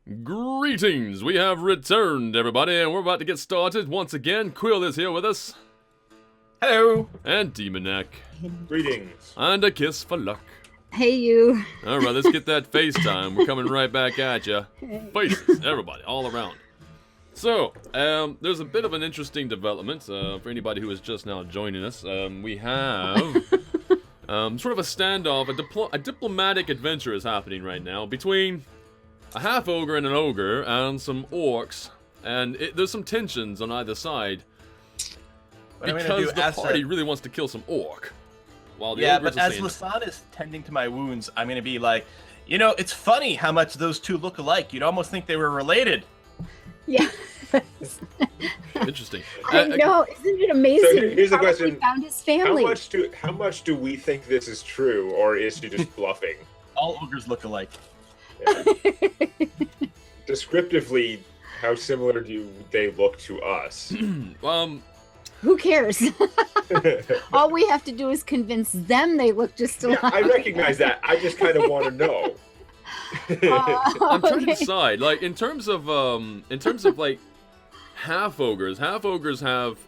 Greetings! We have returned, everybody, and we're about to get started. Once again, Quill is here with us. Hello! And Demonac. Greetings. And a kiss for luck. Hey, you. Alright, let's get that FaceTime. We're coming right back at ya. Faces, everybody, all around. So, there's a bit of an interesting development for anybody who is just now joining us. We have sort of a standoff, a diplomatic adventure is happening right now between a half-ogre and an ogre and some orcs. And there's some tensions on either side because the party really wants to kill some orc. While the ogres but as Lasan is tending to my wounds, I'm going to be like, you know, it's funny how much those two look alike. You'd almost think they were related. Yeah. Interesting. I know. Isn't it amazing? So here's the question: found his family. How much do we think this is true, or is she just bluffing? All ogres look alike. Yeah. Descriptively, how similar do they look to us? Who cares? All we have to do is convince them they look just alike. Yeah, I recognize that. I just kind of want to know. I'm trying to decide, like, in terms of like half ogres have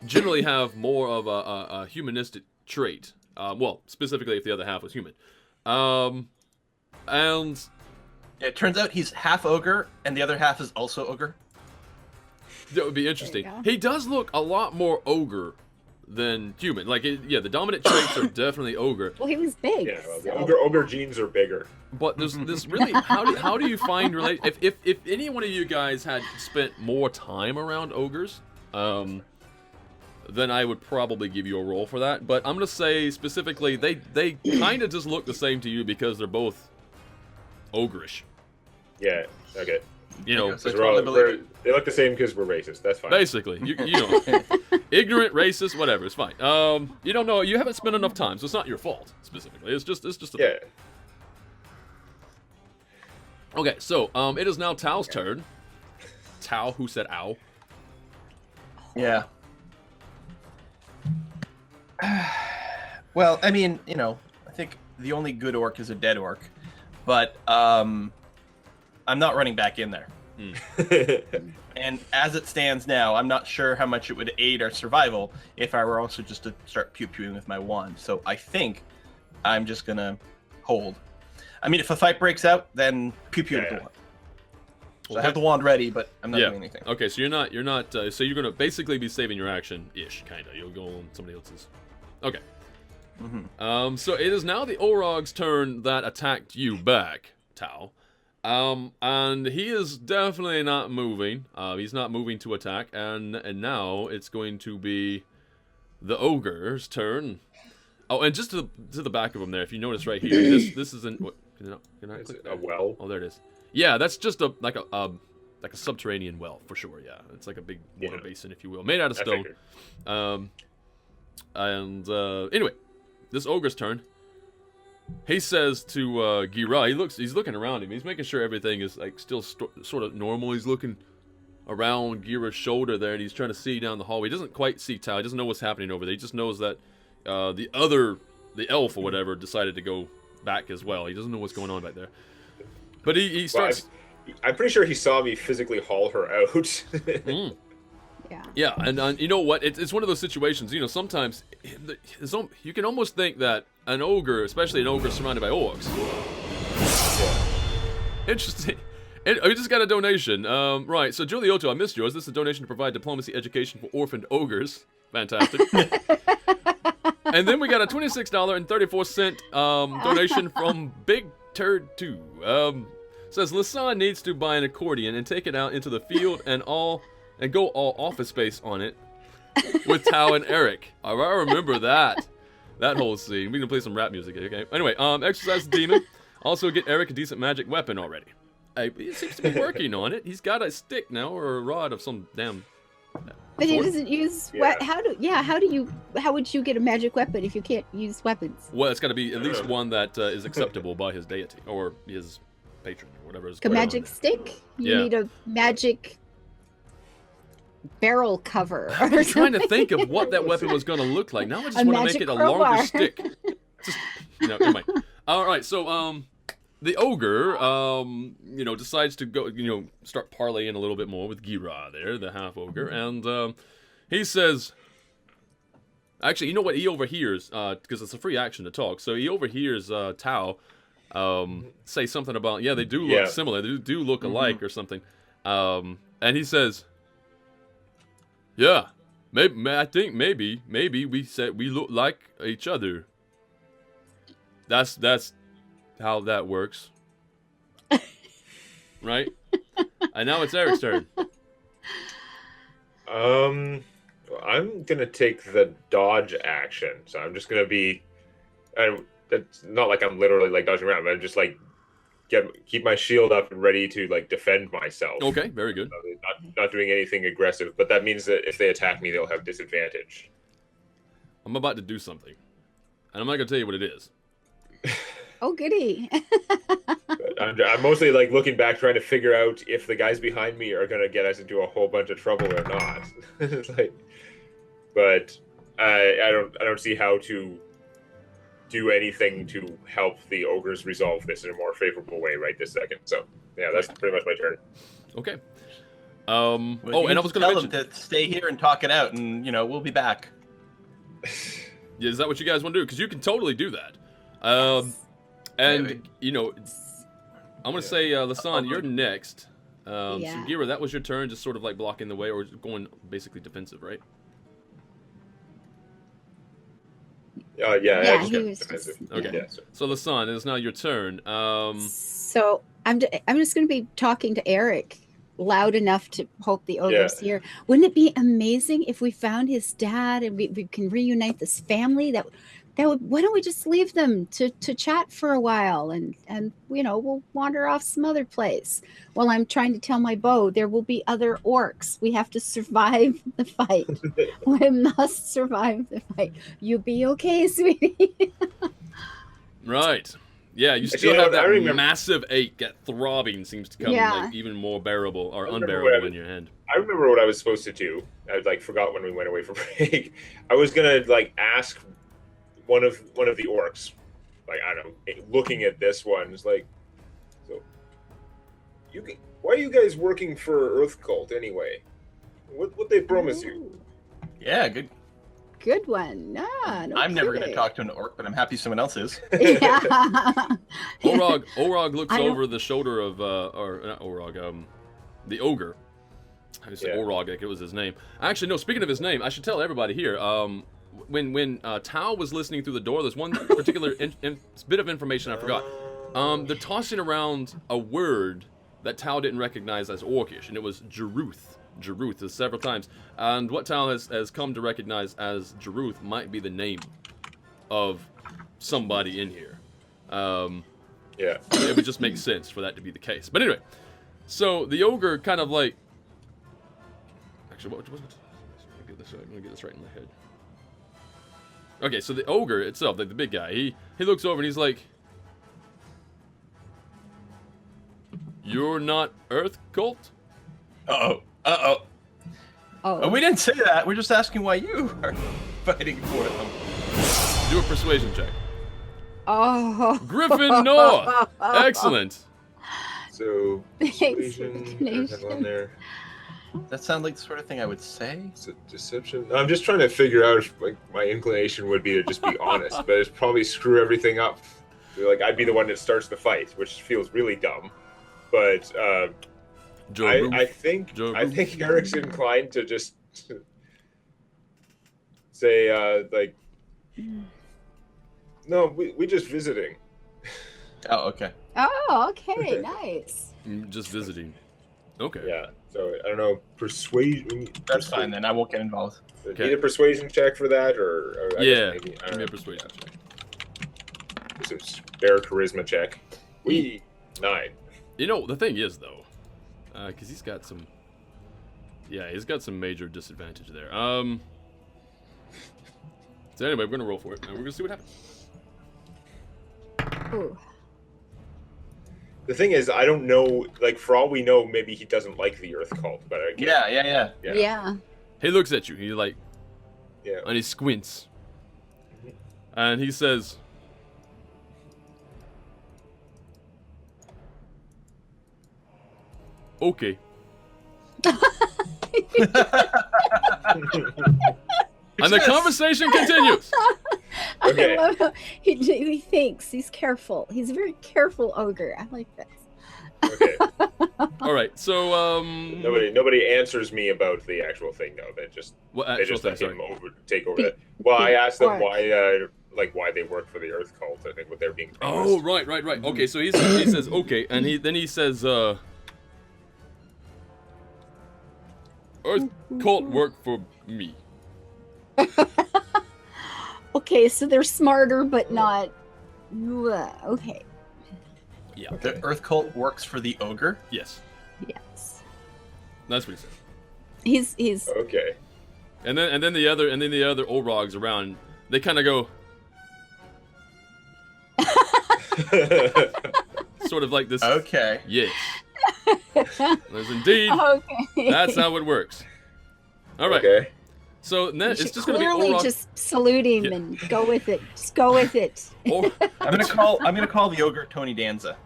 generally have more of a humanistic trait. Well, specifically if the other half was human. And it turns out he's half ogre, and the other half is also ogre. That would be interesting. He does look a lot more ogre than human. Like, the dominant traits are definitely ogre. Well, he was big. Yeah, well, the ogre genes are bigger. But there's this really, how do you find if any one of you guys had spent more time around ogres, then I would probably give you a roll for that. But I'm gonna say specifically, they kind of just look the same to you because they're both ogreish. Yeah. Okay. You know, they look the same because we're racist. That's fine. Basically, you know, ignorant, racist, whatever. It's fine. You don't know. You haven't spent enough time, so it's not your fault specifically. It's just a thing. Okay, so it is now Tao's turn. Tao, who said ow? Yeah. Well, I mean, you know, I think the only good orc is a dead orc, but I'm not running back in there. And as it stands now, I'm not sure how much it would aid our survival if I were also just to start pew-pewing with my wand. So I think I'm just gonna hold. I mean, if a fight breaks out, then pew-pew with the wand. So I have the wand ready, but I'm not doing anything. Okay, so you're not. So you're gonna basically be saving your action-ish, kind of. You'll go on somebody else's. Okay. So it is now the Orog's turn that attacked you back, Tao. And he is definitely not moving. He's not moving to attack, and now it's going to be the ogre's turn. Oh, and just to the back of him there, if you notice right here, this isn't what. Can I click a well? Oh, there it is. Yeah, that's just like a subterranean well for sure. Yeah, it's like a big water basin, if you will, made out of stone. Anyway, this ogre's turn. He says to Gira, he's looking around him. He's making sure everything is like still sort of normal. He's looking around Gira's shoulder there, and he's trying to see down the hallway. He doesn't quite see Tao. He doesn't know what's happening over there. He just knows that the elf or whatever decided to go back as well. He doesn't know what's going on back there. But he starts... Well, I'm pretty sure he saw me physically haul her out. Yeah, and you know what? It's one of those situations, you know, sometimes you can almost think that an ogre, especially an ogre surrounded by orcs. Interesting. We just got a donation. Right, so Giuliotto, I missed yours. This is a donation to provide diplomacy education for orphaned ogres. Fantastic. And then we got a $26.34 donation from Big Turd 2. Says, Lasan needs to buy an accordion and take it out into the field and go all Office Space on it with Tao and Eric. I remember that whole scene. We can play some rap music, okay? Anyway, exercise the demon. Also get Eric a decent magic weapon already. He seems to be working on it. He's got a stick now, or a rod of some damn... But he doesn't use how would you get a magic weapon if you can't use weapons? Well, it's got to be at least one that is acceptable by his deity or his patron or whatever is a magic stick? You need a magic barrel cover. I'm trying to think of what that weapon was going to look like. Now I just want to make it a longer stick. Just, never mind. All right, so the ogre, decides to go, start parlaying a little bit more with Gira there, the half ogre, and he says, actually, you know what? He overhears, because it's a free action to talk, so he overhears Tao say something about, they do look similar, they do look alike or something, and he says, yeah, I think maybe we said we look like each other. That's how that works. Right? And now it's Eric's turn. I'm gonna take the dodge action, so I'm just gonna be. It's not like I'm literally like dodging around, but I'm just like keep my shield up and ready to like defend myself. Okay, very good. Not doing anything aggressive, but that means that if they attack me, they'll have disadvantage. I'm about to do something, and I'm not gonna tell you what it is. Oh, goody. I'm mostly like looking back, trying to figure out if the guys behind me are gonna get us into a whole bunch of trouble or not. It's like, but I don't see how to do anything to help the ogres resolve this in a more favorable way right this second. So yeah, that's pretty much my turn. Okay. Well, and I was going to tell them to stay here and talk it out, and we'll be back. Yeah, is that what you guys want to do? Because you can totally do that. And Maybe. I'm going to say, Lasan, you're next. So Yeah. Gira, that was your turn, just sort of like blocking the way or going basically defensive, right? Yeah, I he was defensive. just- Okay. Yeah, So Lasan, it is now your turn. So I'm just going to be talking to Eric loud enough to hope the ogre's here. Wouldn't it be amazing if we found his dad and we can reunite this family? That would. Why don't we just leave them to chat for a while and we'll wander off some other place while I'm trying to tell my bow there will be other orcs. We have to survive the fight. We must survive the fight. You be okay, sweetie. Right. Yeah, you Actually, still you know have what, I that remember- massive ache, that throbbing seems to come Yeah. like even more bearable or I remember unbearable what I in your hand. I remember what I was supposed to do. I like forgot when we went away for break. I was gonna like ask one of the orcs, like I don't know, looking at this one, is like, so why are you guys working for Earth Cult anyway? What they promise you? Yeah, Good one. Ah, no I'm never going to kidding. talk to an orc, but I'm happy someone else is. Yeah. Orog looks I don't- over the shoulder of, or not Orog, the ogre. I said Yeah. Orog, like it was his name. Actually, no, speaking of his name, I should tell everybody here, when Tao was listening through the door, there's one particular bit of information I forgot. They're tossing around a word that Tao didn't recognize as Orcish, and it was Jeruth. Jeruth is several times. And what Tao has come to recognize as Jeruth might be the name of somebody in here. Yeah. It would just make sense for that to be the case. But anyway, so the ogre kind of like... Actually, what was it? I'm gonna get this right in my head. Okay, so the ogre itself, like the big guy, he looks over and he's like, "You're not Earth Cult?" Oh, Oh, we didn't say that. We're just asking why you are fighting for them. Do a persuasion check. oh. Griffin Noah! Excellent. So persuasion, Thanks, I have on there. That sounds like the sort of thing I would say. Is it deception? I'm just trying to figure out if like my inclination would be to just be honest, but it's probably screw everything up. Like I'd be the one that starts the fight, which feels really dumb. But I think Eric's inclined to just say like, no, we just visiting. Oh, okay. Oh, okay, nice. Just visiting. Okay. Yeah. So I don't know, persuasion. That's fine then. I won't get involved. Okay. Need a persuasion check for that, or I Yeah. guess maybe, I Give don't me a know. persuasion check. It's a spare charisma check. 9. You know, the thing is, though, because he's got some... Yeah, he's got some major disadvantage there. So anyway, we're going to roll for it, and we're going to see what happens. Ooh. The thing is, I don't know. Like, for all we know, maybe he doesn't like the Earth Cult. But I can't, Yeah. Yeah. He looks at you, he like, yeah. and he squints. And he says, okay. And the conversation continues. Okay. I love how he thinks. He's careful. He's a very careful ogre. I like this. Okay. All right, so Nobody answers me about the actual thing though. They just what they actual just thing? let Sorry. him take over The- that. Well, I asked them orc. why they work for the Earth Cult. I think what they're being Oh, promised. right. Okay, so he says okay, and he says Earth Cult work for me. Okay, so they're smarter, but not. Okay. Yeah. The Earth Cult works for the ogre. Yes, Yes. that's what he said. He's. Okay. And then the other Orogs around, they kind of go sort of like this. Okay. Yes. There's indeed. Okay. That's how it works. All right. Okay. So You it's should just going to be clearly Orog. just salute him Yeah. and go with it. Just go with it. Or, I'm gonna call the ogre Tony Danza.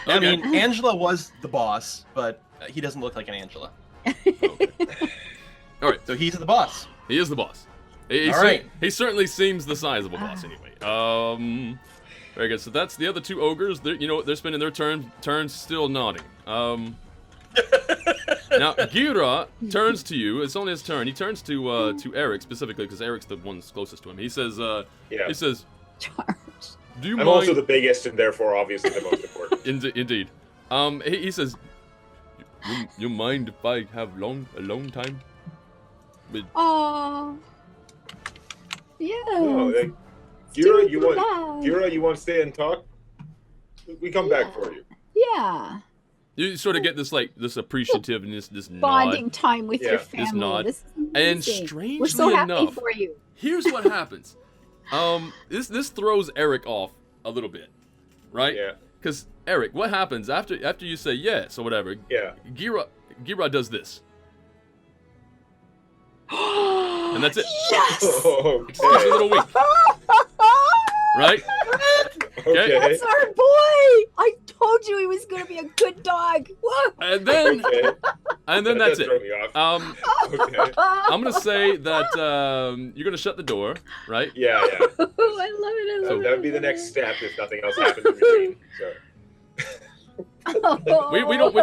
I Okay. mean, Angela was the boss, but he doesn't look like an Angela. all right. So he's the boss. He is the boss. He All right. He certainly seems the size of a boss anyway. Very good. So that's the other two ogres. They're spending their turns still nodding. Now Gira turns to you. It's only his turn. He turns to Eric specifically because Eric's the one that's closest to him. He says, Yeah. he says, Charge. "Do you I'm mind?" also the biggest and therefore obviously the most important. Indeed. He says, "You mind if I have a long time?" With Aww. Yeah. No, like, Gira, you want to stay and talk? We come back for you. Yeah. you sort of get this appreciative and this Bonding nod. time with Yeah, your this family. nod. This is And amazing. strangely We're so happy enough, for you. here's what happens. This throws Eric off a little bit, right? Yeah. Because Eric, what happens after you say yes or whatever? Yeah. Gira does this, and that's it. Yes. Just a Okay. little wink, right? Okay. That's our boy. I told you he was gonna be a good dog. Whoa. And then Okay. that's That threw it. me off. Okay. I'm gonna say that you're gonna shut the door, right? Yeah, yeah. I love it. I love So it. that would be the next step if nothing else happens in between. So. We don't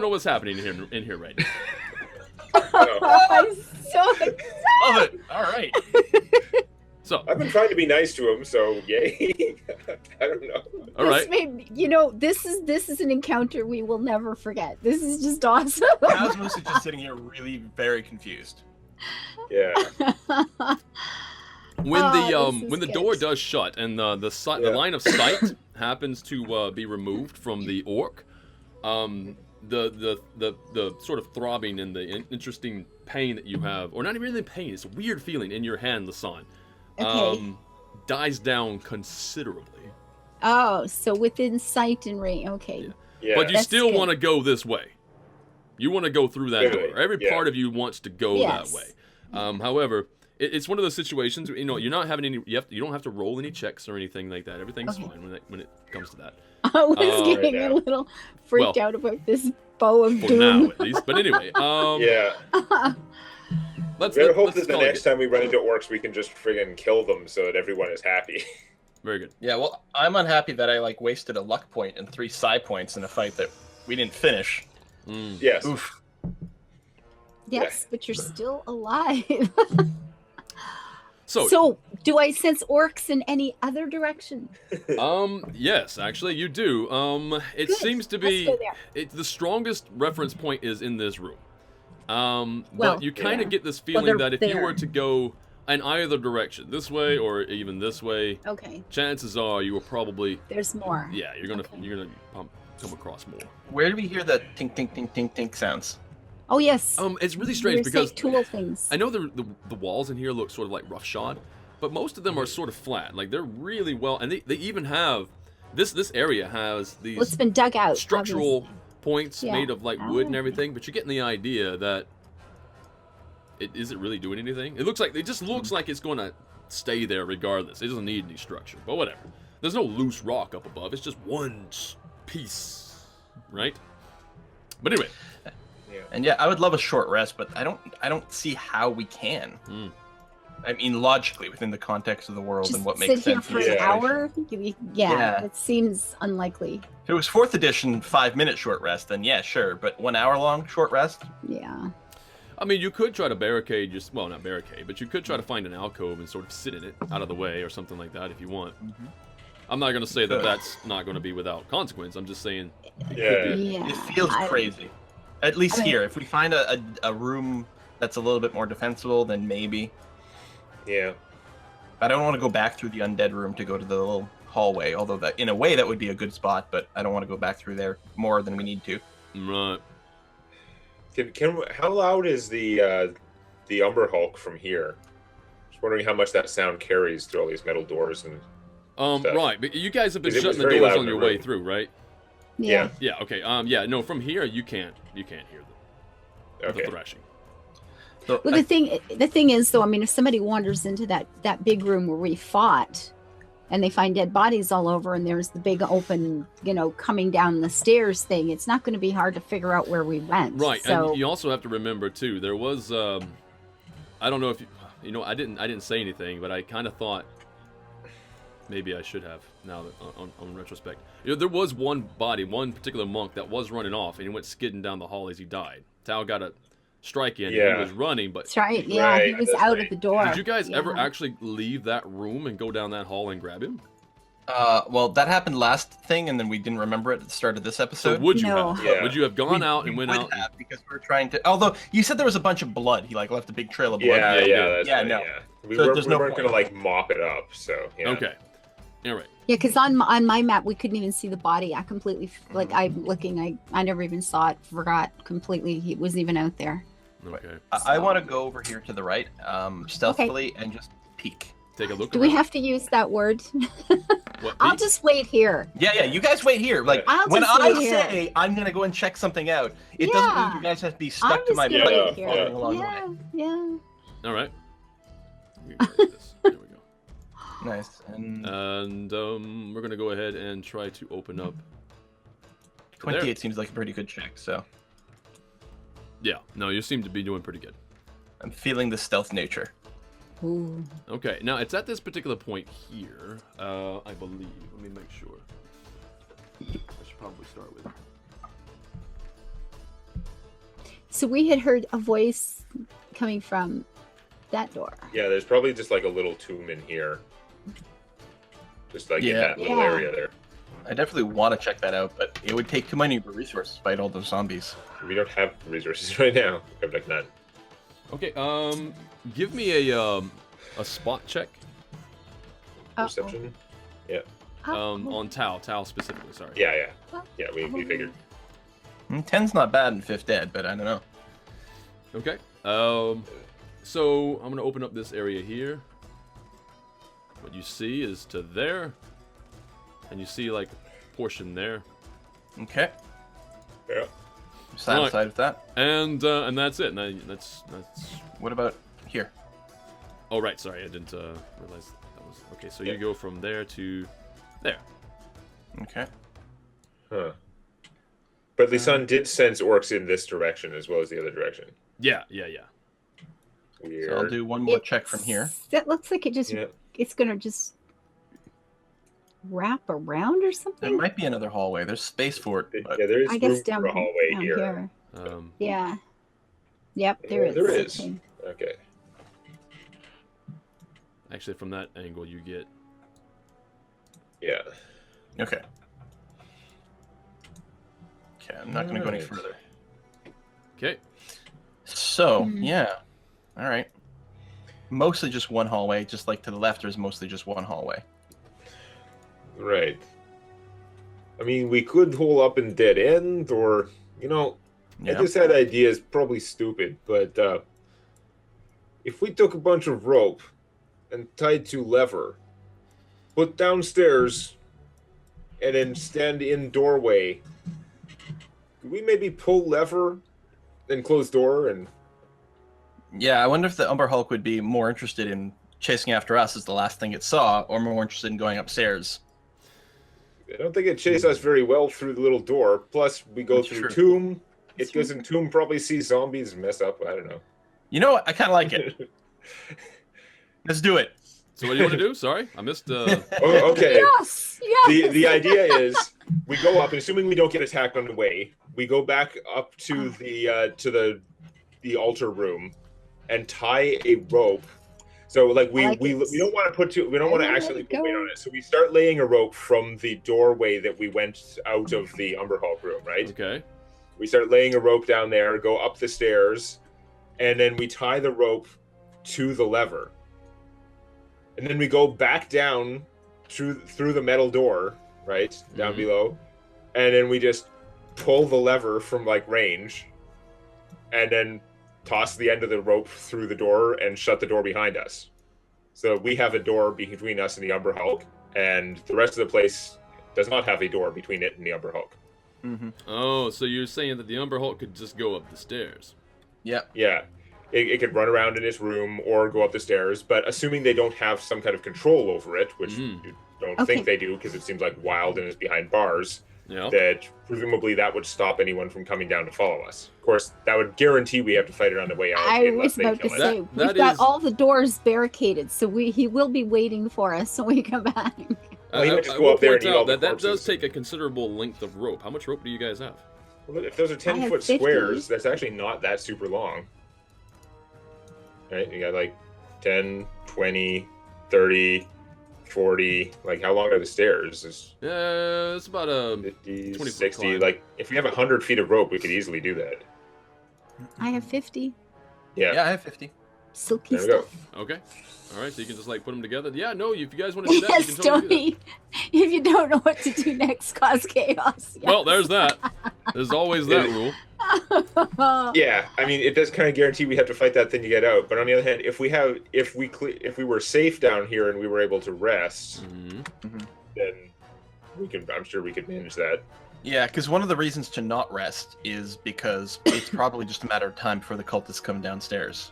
know what's happening in here right now. I'm so excited. Love it. All right. So, I've been trying to be nice to him, so yay. I don't know. all right. This is an encounter we will never forget. This is just awesome. I was mostly just sitting here really very confused. Yeah. When this is when the good. door does shut and the line of sight happens to be removed from the orc, the sort of throbbing and the interesting pain that you have, or not even really pain, it's a weird feeling in your hand, Lasan, Okay. dies down considerably. Oh, so within sight and range. Okay. Yeah. But you That's still good. want to go this way. You want to go through that Really? door. Every Yeah. part of you wants to go Yes. that way. However, it's one of those situations. You're not having any. You don't have to roll any checks or anything like that. Everything's Okay. fine when it comes to that. I was getting right a now. little freaked Well, out about this bow of For doom. now, at least. But anyway, Yeah. let's Better hope let's that the call it next good. time we run into orcs, we can just friggin' kill them so that everyone is happy. Very good. Yeah, well, I'm unhappy that I wasted a luck point and 3 psi points in a fight that we didn't finish. Yes. Oof. Yes, but you're still alive. So, So, do I sense orcs in any other direction? yes, actually, you do. It Good. seems to Let's be go there. the strongest reference point is in this room. Well, But you kind of yeah. get this Well, feeling they're that if you there. were to go in either direction, this way or even this way, Okay, chances are you will probably there's more. you're gonna Okay. come across more. Where do we hear the tink, tink, tink, tink, tink sounds? Oh yes. It's really You strange were saying because tool things. I know the walls in here look sort of like roughshod, but most of them are sort of flat. Like they're really well, and they even have this area has these Well, it's been dug out. structural obviously. points Yeah. made of like wood and Oh. everything, but you're getting the idea that it isn't really doing anything. It just looks like it's going to stay there regardless. It doesn't need any structure, but whatever. There's no loose rock up above. It's just one piece, right? But anyway, And yeah, I would love a short rest, but I don't see how we can. I mean, logically, within the context of the world Just and what makes sit here sense. for Yeah. an hour. Yeah. It seems unlikely. If it was 4th edition 5-minute short rest, then yeah, sure. But 1 hour long short rest? Yeah. I mean, you could try to barricade well, not barricade, but you could try to find an alcove and sort of sit in it out of the way or something like that if you want. I'm not going to say that that's not going to be without consequence. I'm just saying Yeah. Yeah. It feels crazy. At least I mean- here. If we find a room that's a little bit more defensible, then maybe. Yeah. I don't want to go back through the undead room to go to the little hallway, although that in a way that would be a good spot, but I don't want to go back through there more than we need to. right. How loud is the Umber Hulk from here? Just wondering how much that sound carries through all these metal doors and stuff. Right, but you guys have been 'Cause it was shutting the very doors loud on in your the way room. through, right? Yeah. Yeah, okay. Yeah, no, from here you can't hear the Okay. thrashing. So Well, the thing is, though, I mean, if somebody wanders into that big room where we fought, and they find dead bodies all over, and there's the big open, coming down the stairs thing, it's not going to be hard to figure out where we went. Right, So and you also have to remember too. There was, I don't know if I didn't say anything, but I kind of thought maybe I should have. Now that on retrospect, there was one particular monk that was running off, and he went skidding down the hall as he died. Tao got a strike in, and Yeah. he was running, but that's right. Yeah, he Right, was that's out right. of the door. did you guys Yeah. ever actually leave that room and go down that hall and grab him? well, that happened last thing, and then we didn't remember it at the start of this So episode. would you No. have? Yeah. Would you have gone We- out we and went would out? have, because we were trying to. Although you said there was a bunch of blood, he left a big trail of blood. Yeah, Yeah, yeah, that's yeah, right, no. yeah. We So weren't, there's we no weren't point. gonna mop it up, so yeah. Okay, all right. Yeah, because on my map we couldn't even see the body. I completely I'm looking. I never even saw it. Forgot completely. He wasn't even out there. Okay, I want to go over here to the right, stealthily, and just peek. take a look. Do we around. have to use that word? What, I'll peek? just wait here. Yeah, you guys wait here. Like I'll when just I wait here. say I'm gonna go and check something out, it doesn't mean Yeah. you guys have to be I'm stuck to just my gonna butt wait Yeah, here. following along the Yeah, way. yeah. All right. You can take this. There we go. Nice. And And we're gonna go ahead and try to open up. 28 seems like a pretty good check, so Yeah, no, you seem to be doing pretty good. I'm feeling the stealth nature. Ooh. Okay, now it's at this particular point here, I believe. Let me make sure. I should probably start with. So we had heard a voice coming from that door. Yeah, there's probably just like a little tomb in here. Just like in Yeah. that little Yeah. area there. I definitely want to check that out, but it would take too many resources to fight all those zombies. We don't have resources right now. We have like none. Okay, give me a spot check. Perception? Yeah. On Tao specifically. Sorry. Yeah. Yeah, we figured. 10's not bad in 5th Ed, but I don't know. Okay. So I'm gonna open up this area here. What you see is to there, and you see like a portion there, Okay. Yeah. I'm satisfied with that. and that's it. And that's. What about here? Oh right, sorry, I didn't realize that was okay. So you go from there to there. Okay. Huh. But Lisan did sense orcs in this direction as well as the other direction. Yeah. So Weird. I'll do one more check from here. That looks like it just Yeah. it's gonna just wrap around or There something. might be another hallway. There's space for it. But Yeah, there is I guess room down, for a hallway down here. here. Yeah. Yep, Yeah, there is. there is. Okay. Okay. Actually, from that angle, you get. Yeah. Okay. Okay, I'm not going to go any Alright. further. Okay. So, Mhm. yeah. All right. Mostly just one hallway. Just like to the left, there's mostly just one hallway. Right. I mean, we could hole up in dead end, or I Yeah. just had ideas, probably stupid, but if we took a bunch of rope and tied to lever, put downstairs, and then stand in doorway, could we maybe pull lever, then close door, and Yeah, I wonder if the Umber Hulk would be more interested in chasing after us as the last thing it saw, or more interested in going upstairs. I don't think it chased us very well through the little door. Plus, we go That's through true. tomb, does Entomb probably see zombies mess up? I don't know. You know what? I kind of like it. Let's do it. So what do you want to do? Sorry, I missed. Oh, okay. Yes. Yes. The idea is we go up, and assuming we don't get attacked on the way, we go back up to the altar room and tie a rope. So like we don't want to accidentally put weight on it. So we start laying a rope from the doorway that we went out of the Umber Hulk room, right? Okay. We start laying a rope down there, go up the stairs, and then we tie the rope to the lever. And then we go back down through the metal door, right? Down below. And then we just pull the lever from like range and then toss the end of the rope through the door and shut the door behind us. So we have a door between us and the Umber Hulk, and the rest of the place does not have a door between it and the Umber Hulk. Mm-hmm. Oh, so you're saying that the Umber Hulk could just go up the stairs? Yep. Yeah. It could run around in its room or go up the stairs, but assuming they don't have some kind of control over it, which you don't think they do because it seems like wild and is behind bars, that presumably that would stop anyone from coming down to follow us. Of course, that would guarantee we have to fight it on the way out. I was about to say, we've got all the doors barricaded, so he will be waiting for us when we come back. Well, he might just go up there and eat all the that does corpses. take a considerable length of rope. How much rope do you guys have? Well, if those are 10-foot 50. squares, that's actually not that super long. Right? You got like 10, 20, 30, 40. Like, how long are the stairs? It's about a 50, 20 60. climb. Like, if we have 100 feet of rope, we could easily do that. I have 50. Yeah. Yeah, I have 50. Silky There we go. stuff. Okay. All right, so you can just like put them together. Yeah, no, if you guys want to do that, Yes, you can totally do Tony. If you don't know what to do next, cause chaos. that. Well, there's that. There's always that rule. Yeah, I mean, it does kind of guarantee we have to fight that thing to get out. But on the other hand, if we were safe down here and we were able to rest, then I'm sure we could manage that. Yeah, because one of the reasons to not rest is because it's probably just a matter of time before the cultists come downstairs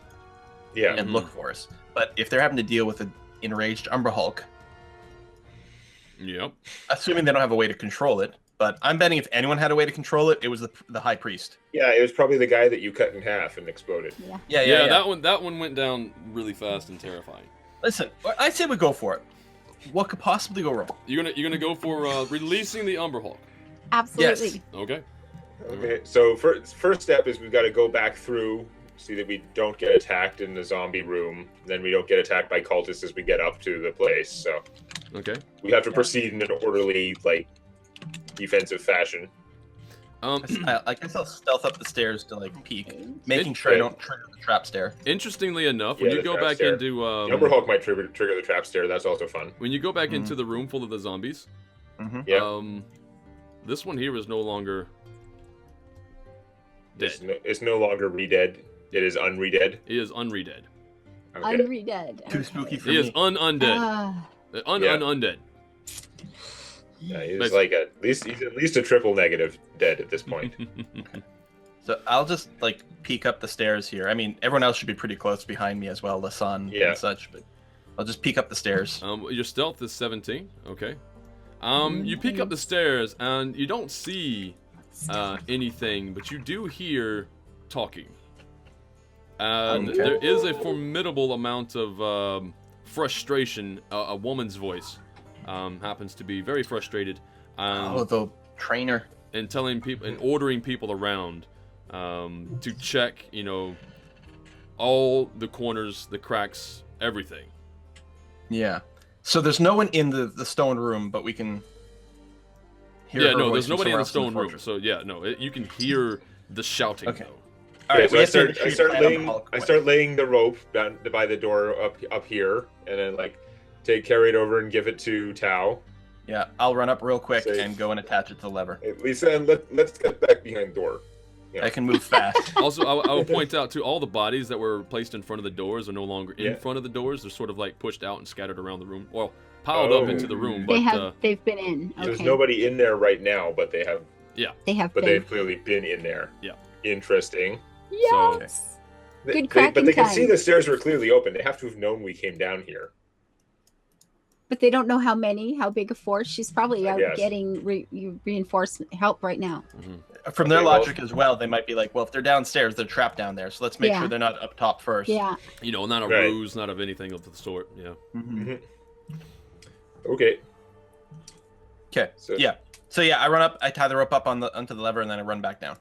Yeah. and look for us. But if they're having to deal with an enraged Umber Hulk, Yep. assuming they don't have a way to control it, but I'm betting if anyone had a way to control it, it was the High Priest. Yeah, it was probably the guy that you cut in half and exploded. Yeah. That one went down really fast and terrifying. Listen, I say we go for it. What could possibly go wrong? You're gonna go for releasing the Umber Hulk. Absolutely. Yes. Okay. Okay, so first step is we've got to go back through, see that we don't get attacked in the zombie room, then we don't get attacked by cultists as we get up to the place. So Okay. we have to proceed in an orderly, like, defensive fashion. I guess I'll stealth up the stairs to like peek, making sure I don't trigger the trap stair. Interestingly enough, when Yeah, you the go trap back stair. into The Umber Hulk might trigger the trap stair. That's also fun. when you go back into the room full of the zombies, Yeah. this one here is no longer dead. It's no longer re-dead. It is unre-dead. He is unre-dead. Okay. Unre-dead. Too spooky for He me. is undead. Ah. Undead. Yeah, he's Basically. like he's at least a triple negative dead at this point. So I'll just like peek up the stairs here. I mean, everyone else should be pretty close behind me as well, the sun Yeah. and such. But I'll just peek up the stairs. Your stealth is 17. Okay. You peek up the stairs and you don't see anything, but you do hear talking. And Okay. there is a formidable amount of frustration. A woman's voice happens to be very frustrated. Oh, the trainer. And telling people and ordering people around to check, all the corners, the cracks, everything. Yeah. So there's no one in the stone room, but we can hear Yeah, her no, voice there's from nobody in the somewhere stone else room. fortress. So yeah, no, you can hear the shouting Okay. though. All Yeah, right, so we I have to start laying the rope down by the door up here, and then like carry it over and give it to Tao. Yeah, I'll run up real quick Safe. and go and attach it to the lever. Hey, Lisa, and let's get back behind the door. Yeah. I can move fast. Also, I will point out too, all the bodies that were placed in front of the doors are no longer in Yeah. front of the doors. They're sort of like pushed out and scattered around the room. Well, piled up into the room, but They've been in. Okay. There's nobody in there right now, but they have But they've clearly been in there. Yeah. Interesting. Yes. Good But they cracking can see time. the stairs were clearly open. They have to have known we came down here. But they don't know how big a force. She's probably I out guess. getting reinforcement help right now. From their Okay, well- logic as well, they might be like, well, if they're downstairs, they're trapped down there. So let's make Yeah. sure they're not up top first. Yeah. You know, not a Right. ruse, not of anything of the sort. Yeah. Mhm. Okay. Okay. So- Yeah. So yeah, I run up. I tie the rope up onto the lever, and then I run back down.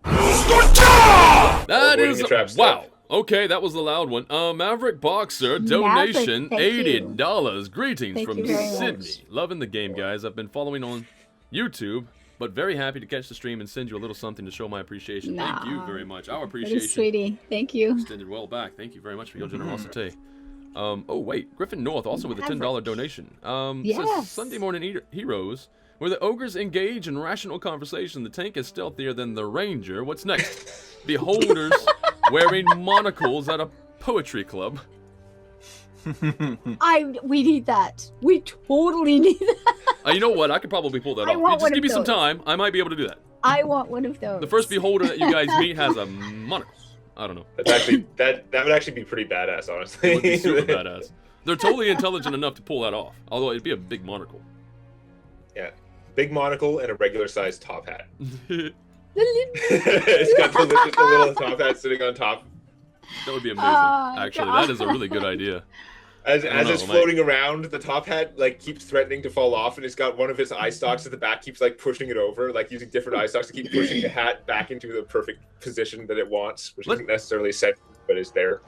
That Avoiding is the trap wow. step. Okay, that was a loud one. Maverick Boxer Maverick, donation thank you. $80. Greetings Thank from you very Sydney. much. Loving the game, guys. I've been following on YouTube, but very happy to catch the stream and send you a little something to show my appreciation. Thank you Nah. very much. Our That appreciation is sweetie. Thank you. extended well back. Thank you very much for your generosity. Oh wait, Griffin North also with a $10 donation. Says Yes. Sunday morning heroes. Where the ogres engage in rational conversation, the tank is stealthier than the ranger. What's next? Beholders wearing monocles at a poetry club. We need that. We totally need that. You know what? I could probably pull that I off. want Just one give of me some those. time. I might be able to do that. I want one of those. The first beholder that you guys meet has a monocle. I don't know. That's actually that would actually be pretty badass, honestly. It would be super badass. They're totally intelligent enough to pull that off. Although it'd be a big monocle. Yeah. Big monocle and a regular sized top hat. That It's got just a little top hat sitting on top. would be amazing. Oh, Actually, God. that is a really good idea. As I don't it's know, floating around, the top hat like keeps threatening to fall off, and it's got one of its eye stalks at the back, keeps like pushing it over, like using different eye stalks to keep pushing the hat back into the perfect position that it wants, which isn't necessarily set, but is there.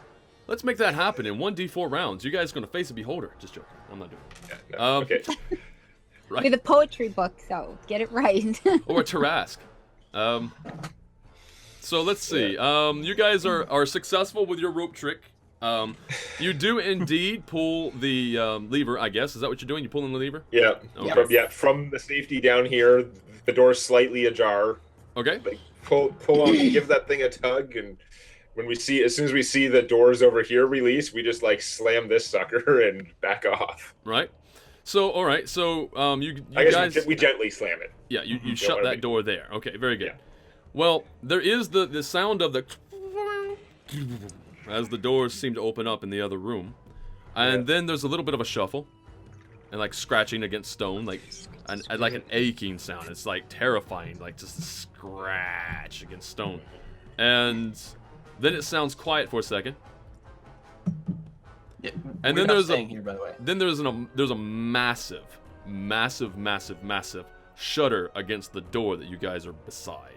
Let's make that happen in 1d4 rounds. You guys are going to face a beholder. Just joking. I'm not doing it. Yeah, no, okay. Right. With a poetry book, so get it right. Or a Tarask. So let's see. You guys are successful with your rope trick. You do indeed pull the lever, I guess. Is that what you're doing? You pulling the lever? Yeah. Okay. From the safety down here, the door's slightly ajar. Okay. Like pull on, give that thing a tug, and as soon as we see the doors over here release, we just like slam this sucker and back off. Right. So, all right. So, you I guess guys, we gently slam it. yeah, you Don't shut wanna that be- door there. Okay, very good. Yeah. Well, there is the sound of the as the doors seem to open up in the other room, and then there's a little bit of a shuffle, and like scratching against stone, like like an aching sound. It's like terrifying, like just a scratch against stone, and then it sounds quiet for a second. Yeah, And we're then not there's staying here, by the way. Then there's a massive shutter against the door that you guys are beside.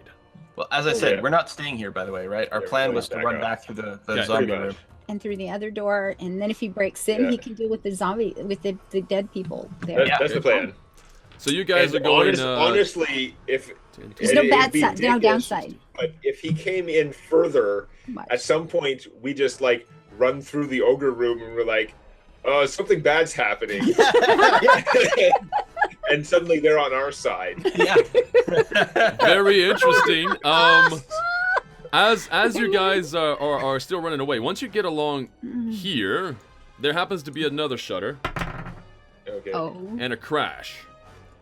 Well, as I said, Yeah. we're not staying here, by the way, right? Our Yeah, plan we're was to going run back back up. through the Yeah, zombie pretty room. much. And through the other door, and then if he breaks in, Yeah. he can deal with the zombie, with the dead people there. That's, Yeah. that's the plan. So you guys And are going. honestly, if There's no it'd bad be side, no ridiculous, downside. But if he came in further, Much. at some point we just like run through the ogre room and we're like, "Oh, something bad's happening," and suddenly they're on our side. Yeah. Very interesting. As you guys are still running away, once you get along here, there happens to be another shutter Okay. Oh, and a crash.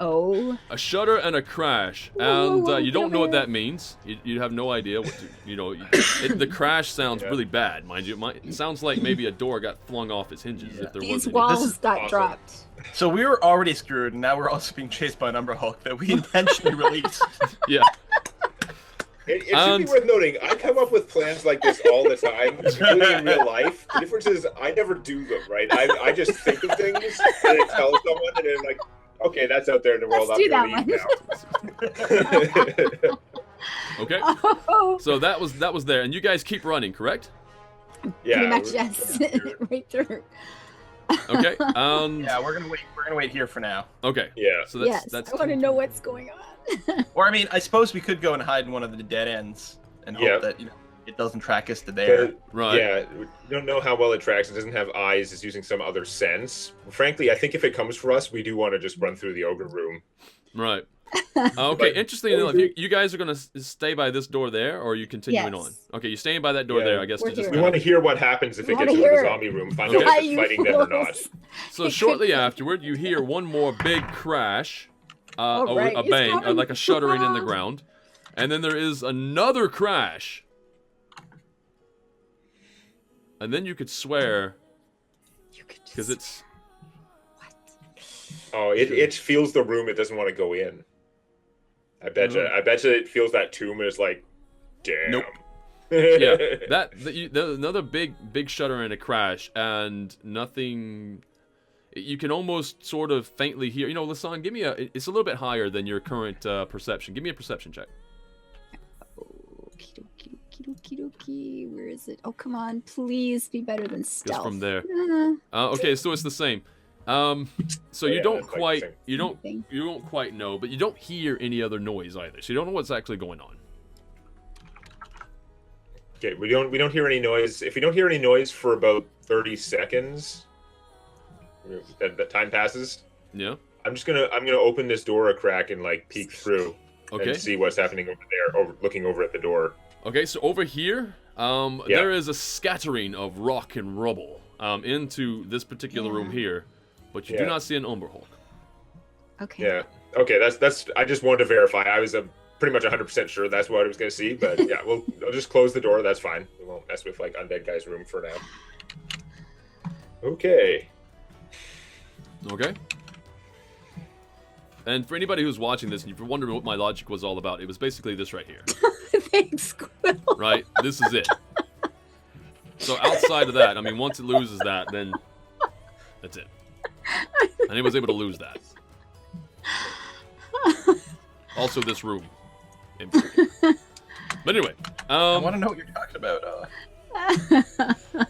oh. A shutter and a crash, Whoa, and whoa, you don't come know what here. that means. You have no idea what the crash sounds Yeah. really bad, mind you. It sounds like maybe a door got flung off its hinges if there was These any. walls This is got awesome. dropped. So we were already screwed, and now we're also being chased by an Umber Hulk that we intentionally released. Yeah. It should And- be worth noting, I come up with plans like this all the time, including in real life. The difference is I never do them, right? I just think of things and then tell someone, and then like, okay, that's out there in the world. Let's do I'm that gonna leave now. Okay. Oh, So that was there, and you guys keep running, correct? Yeah. pretty much, we're- yes. right through. Okay. Yeah, we're gonna wait. We're gonna wait here for now. Okay. Yeah. So that's Yes, that's I want to know what's going on. Or I mean, I suppose we could go and hide in one of the dead ends and Yeah. hope that it doesn't track us to there. But, right. Yeah, we don't know how well it tracks. It doesn't have eyes. It's using some other sense. Frankly, I think if it comes for us, we do want to just run through the ogre room. Right. Okay. But- Interestingly enough, you guys are gonna stay by this door there, or are you continuing Yes. on? Okay, you're staying by that door Yeah. there, I guess. We're To just We here. want to hear what happens if We it gets wanna into the hear it. zombie room. Find Okay. out Why if it's you fighting them or not. fools? So shortly afterward, you hear one more big crash, Oh, right, a it's bang, coming. like a shuddering in the ground, and then there is another crash, and then you could swear You could just... because it's What? Oh, it feels the room it doesn't want to go in. I bet you it feels that tomb and it's like, damn. Nope. Yeah, another big shudder and a crash, and nothing. You can almost sort of faintly hear. You know, Lasan, give me it's a little bit higher than your current perception. Give me a perception check. Okie. Where is it? Oh, come on, please be better than stealth. Just from there. Okay, so it's the same. So you don't quite you don't quite know, but you don't hear any other noise either. So you don't know what's actually going on. Okay, we don't hear any noise. If we don't hear any noise for about 30 seconds, that time passes. Yeah. I'm gonna open this door a crack and like peek through and see what's happening over there, looking over at the door. Okay, so over here, there is a scattering of rock and rubble into this particular room here, but you do not see an Umber Hulk. Okay. Yeah. Okay, that's. I just wanted to verify. I was pretty much 100% sure that's what I was going to see, but yeah, I'll just close the door. That's fine. We won't mess with like undead guy's room for now. Okay. Okay. And for anybody who's watching this, and if you're wondering what my logic was all about, it was basically this right here. Thanks, Quill. Right? This is it. So outside of that, I mean, once it loses that, then that's it. And it was able to lose that. Also this room. But anyway. I want to know what you're talking about.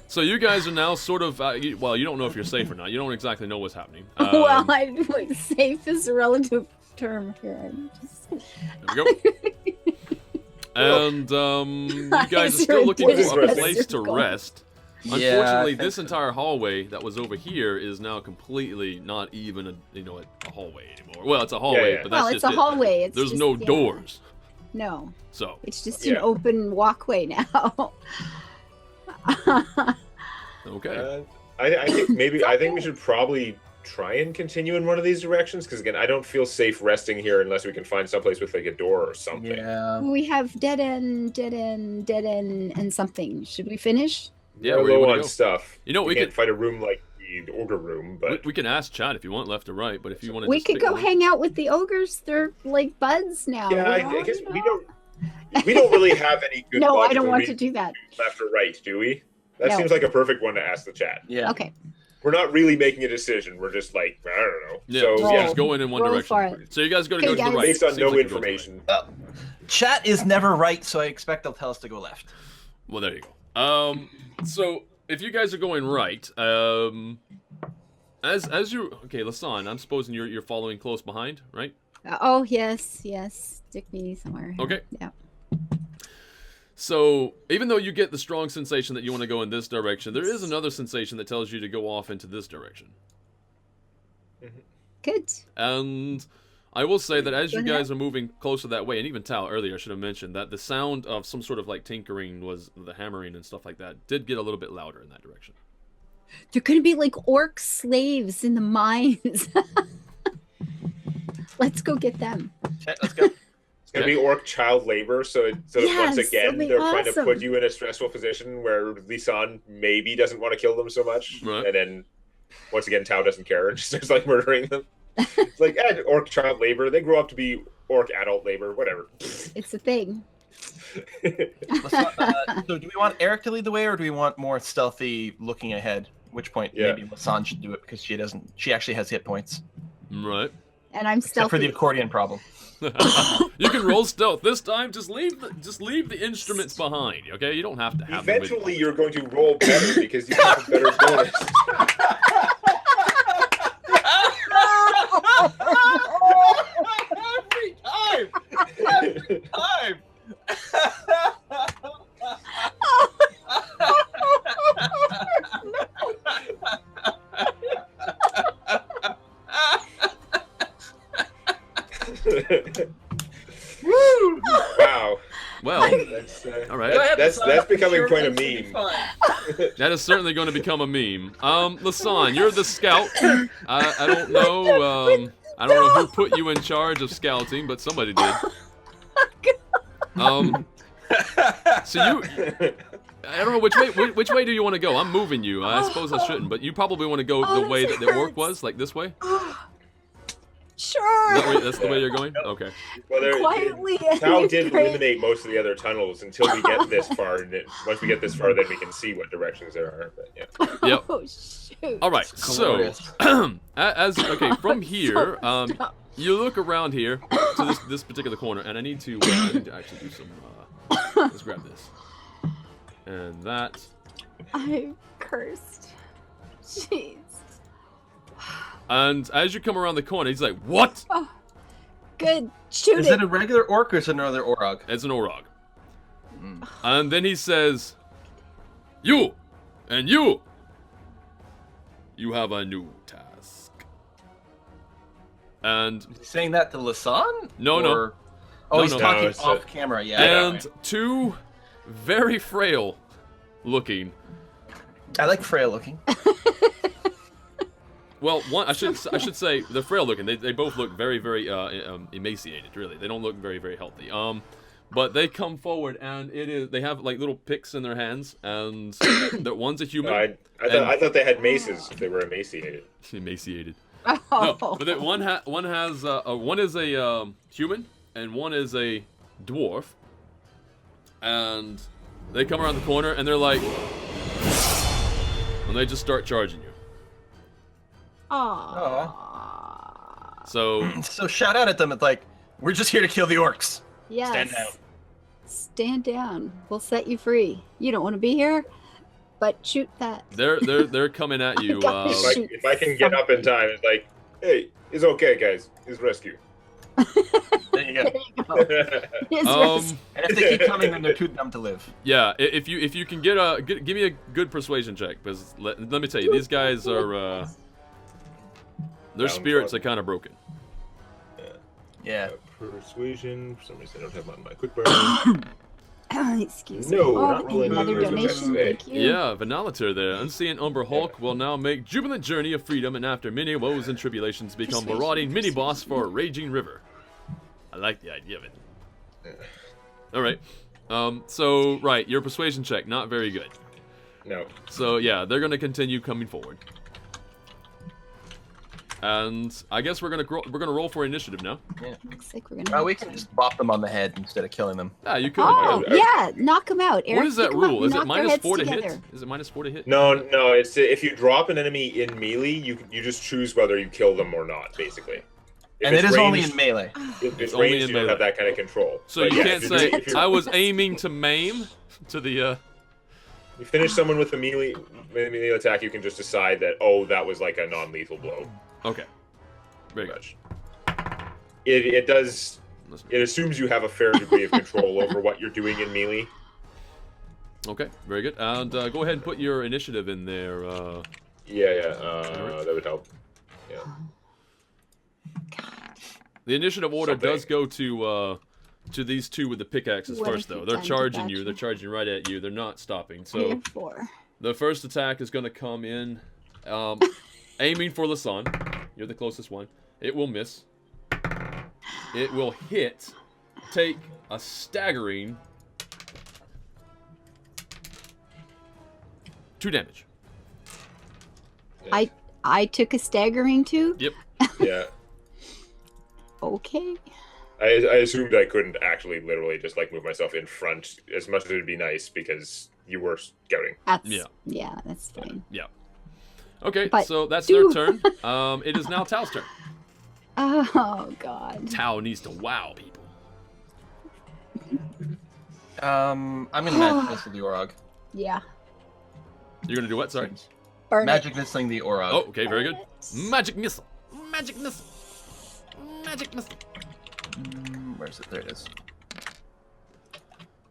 So you guys are now sort of, well, you don't know if you're safe or not. You don't exactly know what's happening. Well, safe is a relative term here. There we go. And you guys are still looking for a place to rest. Unfortunately, this entire hallway that was over here is now completely not even a hallway anymore. Well, it's a hallway, but that's just it's a hallway. There's just no doors. No. So it's just an open walkway now. Okay. I think we should probably try and continue in one of these directions, because again, I don't feel safe resting here unless we can find someplace with like a door or something. Yeah. We have dead end, and something. Should we finish? Yeah, we're low on stuff. You know, we can't could fight a room like the ogre room, but we can ask Chad if you want left or right. But if you want to, we could go hang out with the ogres. They're like buds now. Yeah, I guess we don't. We don't really have any good. No, I don't want to do that. Left or right, do we? That seems like a perfect one to ask the chat. Yeah. Okay. We're not really making a decision. We're just like, I don't know. Yeah, so just going in one direction. So you guys got to go to the right. Based on no information. Chat is never right, so I expect they'll tell us to go left. Well, there you go. So if you guys are going right, as you Lasan, I'm supposing you're following close behind, right? Oh yes. Stick me somewhere. Okay. Yeah. So, even though you get the strong sensation that you want to go in this direction, there is another sensation that tells you to go off into this direction. Good. And I will say that as you guys are moving closer that way, and even Tal earlier, I should have mentioned that the sound of some sort of like tinkering was the hammering and stuff like that did get a little bit louder in that direction. They're going to be like orc slaves in the mines. Let's go get them. Chat, let's go. It's going to be orc child labor, so once again, they're trying to put you in a stressful position where Lisan maybe doesn't want to kill them so much, right. And then once again, Tao doesn't care and just starts like murdering them. It's like, orc child labor, they grow up to be orc adult labor, whatever. It's a thing. So do we want Eric to lead the way, or do we want more stealthy looking ahead? Which point maybe Lasan should do it, because she actually has hit points. Right. And I'm stealthy. Except for the accordion problem. You can roll stealth this time. Just leave the instruments behind. Okay, you don't have to have. Eventually, you're going to roll better because you have a better bonus. Every time. Woo! Wow. Well, all right. That's becoming quite a meme. That is certainly going to become a meme. Lasan, you're the scout. I don't know. I don't know who put you in charge of scouting, but somebody did. So you, I don't know which way do you want to go? I'm moving you. I suppose I shouldn't, but you probably want to go the way that the orc was, like this way. Sure. That's the way you're going? Okay. Well, Quietly. Tao did eliminate most of the other tunnels until we get this far. And once we get this far, then we can see what directions there are. But yeah. Yep. Oh, shoot. All right. So, from here, you look around here to this particular corner, and I need to actually do some. Let's grab this and that. I'm cursed. Jeez. And as you come around the corner, he's like, "What?" Oh, good. Shoot Is it a regular orc or is it another orog? It's an orog. And then he says, "You and you. You have a new task." And Is he saying that to Lasan? No. Oh, No, he's no. talking No, it's off camera. Yeah. and two very frail looking. I like frail looking. Well, one I should say they're frail looking. They both look very emaciated. Really, they don't look very healthy. But they come forward and they have like little picks in their hands, and the one's a human. I thought they had maces if they were emaciated. Emaciated. Oh. No, but one is a human and one is a dwarf, and they come around the corner and they're like, and they just start charging you. So So shout out at them. It's like, we're just here to kill the orcs. Yes. Stand down. Stand down. We'll set you free. You don't want to be here, but shoot that. they're coming at you. Gotta shoot If I can get up in time, it's like, hey, it's okay, guys. It's rescue. There you go. There you go. Yes, And if they keep coming, then they're too dumb to live. Yeah, if you can give me a good persuasion check, because let me tell you, these guys are their spirits are kind of broken. Yeah. Persuasion. For some reason, I don't have my quick burn. Excuse me. No, Oh, not rolling another numbers, which is donation. okay. Thank you. Yeah, Vanalater there. Unseen Umber Hulk will now make jubilant journey of freedom, and after many woes and tribulations, become Persuasion, marauding mini-boss for a raging river. I like the idea of it. Alright. So, right, your persuasion check, not very good. No. So, yeah, they're going to continue coming forward. And I guess we're gonna roll for initiative now. Yeah. Looks like we're gonna. We can just bop them on the head instead of killing them. Yeah, you could. Oh yeah, knock them out. Eric, What is that pick 'em up rule? and Is it knock their minus heads 4 to together. hit? Is it minus 4 to hit? No. It's if you drop an enemy in melee, you just choose whether you kill them or not, basically. If And it it's is only ranged- in melee. If it's only ranged, in you don't melee. have that kind of control. So But you yeah, can't if you're- say if you're- I was aiming to maim to the. You finish someone with a melee attack, you can just decide that that was like a non-lethal blow. Okay. Very good. Much. It assumes you have a fair degree of control over what you're doing in melee. Okay, very good. And go ahead and put your initiative in there. That would help. Yeah. The initiative order Something. does go to these two with the pickaxes What first, if though. you They're time to charging catch you. me? They're charging right at you. They're not stopping. 3 or So 4. the first attack is going to come in, aiming for Lasan. You're the closest one. It will miss. It will hit. Take a staggering 2 damage. I took a staggering 2. Yep. Yeah. Okay. I assumed I couldn't actually literally just like move myself in front as much as it would be nice because you were scouting. That's Yeah. yeah, that's fine. Yeah. Okay, But so that's do- their turn. It is now Tao's turn. Oh god. Tao needs to wow people. I'm gonna magic missile the orog. Yeah. You're gonna do what? Sorry. Burn Magic missiling the orog. Oh, okay, very good. it. Magic missile. Magic missile. Magic missile. Where's it? There it is.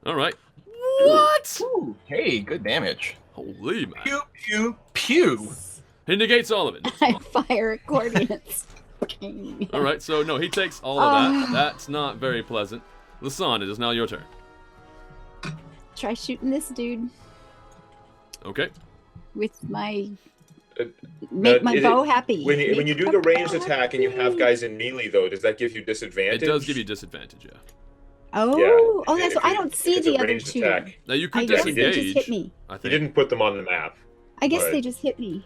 All right. What? Ooh, hey, good damage. Holy man. Pew pew pew. He negates all of it. I fire coordinates. All right, so no, he takes all of that. That's not very pleasant. Lasan, it is now your turn. Try shooting this dude Okay. with my Now, make my is bow it- happy. When you Make do my the ranged bow attack and you have happy. guys in melee, though, does that give you disadvantage? It does give you disadvantage, yeah. Oh, Yeah, oh, if that's it- I if don't see it's a the other ranged 2. attack. Now you I could guess they disengage. just hit me. I You think. didn't put them on the map. I guess Right. they just hit me.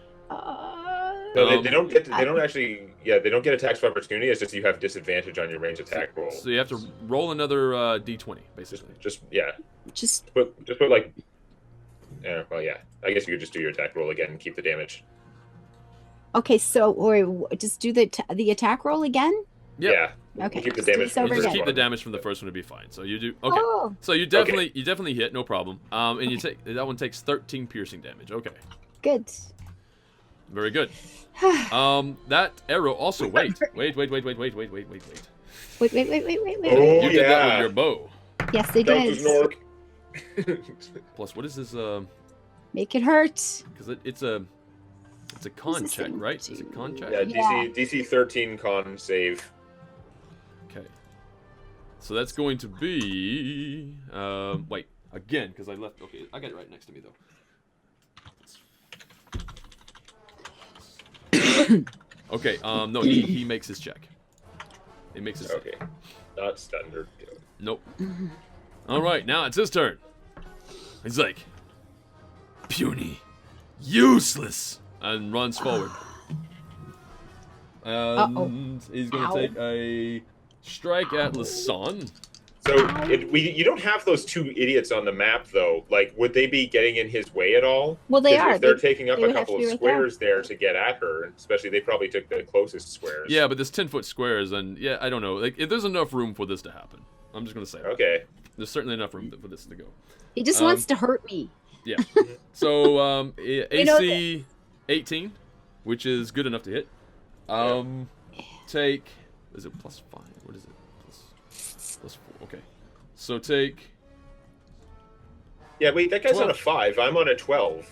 No, they don't get. They don't actually. Yeah, they don't get attacks of opportunity. It's just you have disadvantage on your range attack roll. So you have to roll another d20, basically. Just put like. Yeah. Well, yeah. I guess you could just do your attack roll again and keep the damage. Okay, so or just do the attack roll again. Yeah. Okay. Keep the just do damage. this over From the Just first keep the one. damage from the first one to be fine. So you do okay. Oh, So you definitely hit, no problem. And you take that one takes 13 piercing damage. Okay, good. very good. That arrow also wait. Wait. You Oh did that with yeah. your bow. Yes, they Counts did. as Nork. Plus, what is this? Make it hurt. Because it's a con this check, thing right? do? It's a con check. Yeah, Yeah. DC 13 con save. Okay. So that's going to be wait again because I left. Okay, I got it right next to me though. Okay. No, he makes his check. He makes his. Okay. Not standard. Nope. All right, now it's his turn. He's like, puny, useless, and runs forward. And he's gonna Ow. take a strike at Lasan. So you don't have those two idiots on the map though. Like, would they be getting in his way at all? Well, they 'Cause are. If they're They- taking up they a would have couple to of be right there. squares there to get at her, especially they probably took the closest squares. Yeah, but there's 10-foot squares, and yeah, I don't know. Like, if there's enough room for this to happen. I'm just gonna say that. Okay. There's certainly enough room for this to go. He just wants to hurt me. Yeah. So know AC 18, which is good enough to hit. Take. Is it +5? What is it? Plus 4. Okay. So take. Yeah. Wait, that guy's 12. on a 5. I'm on a 12.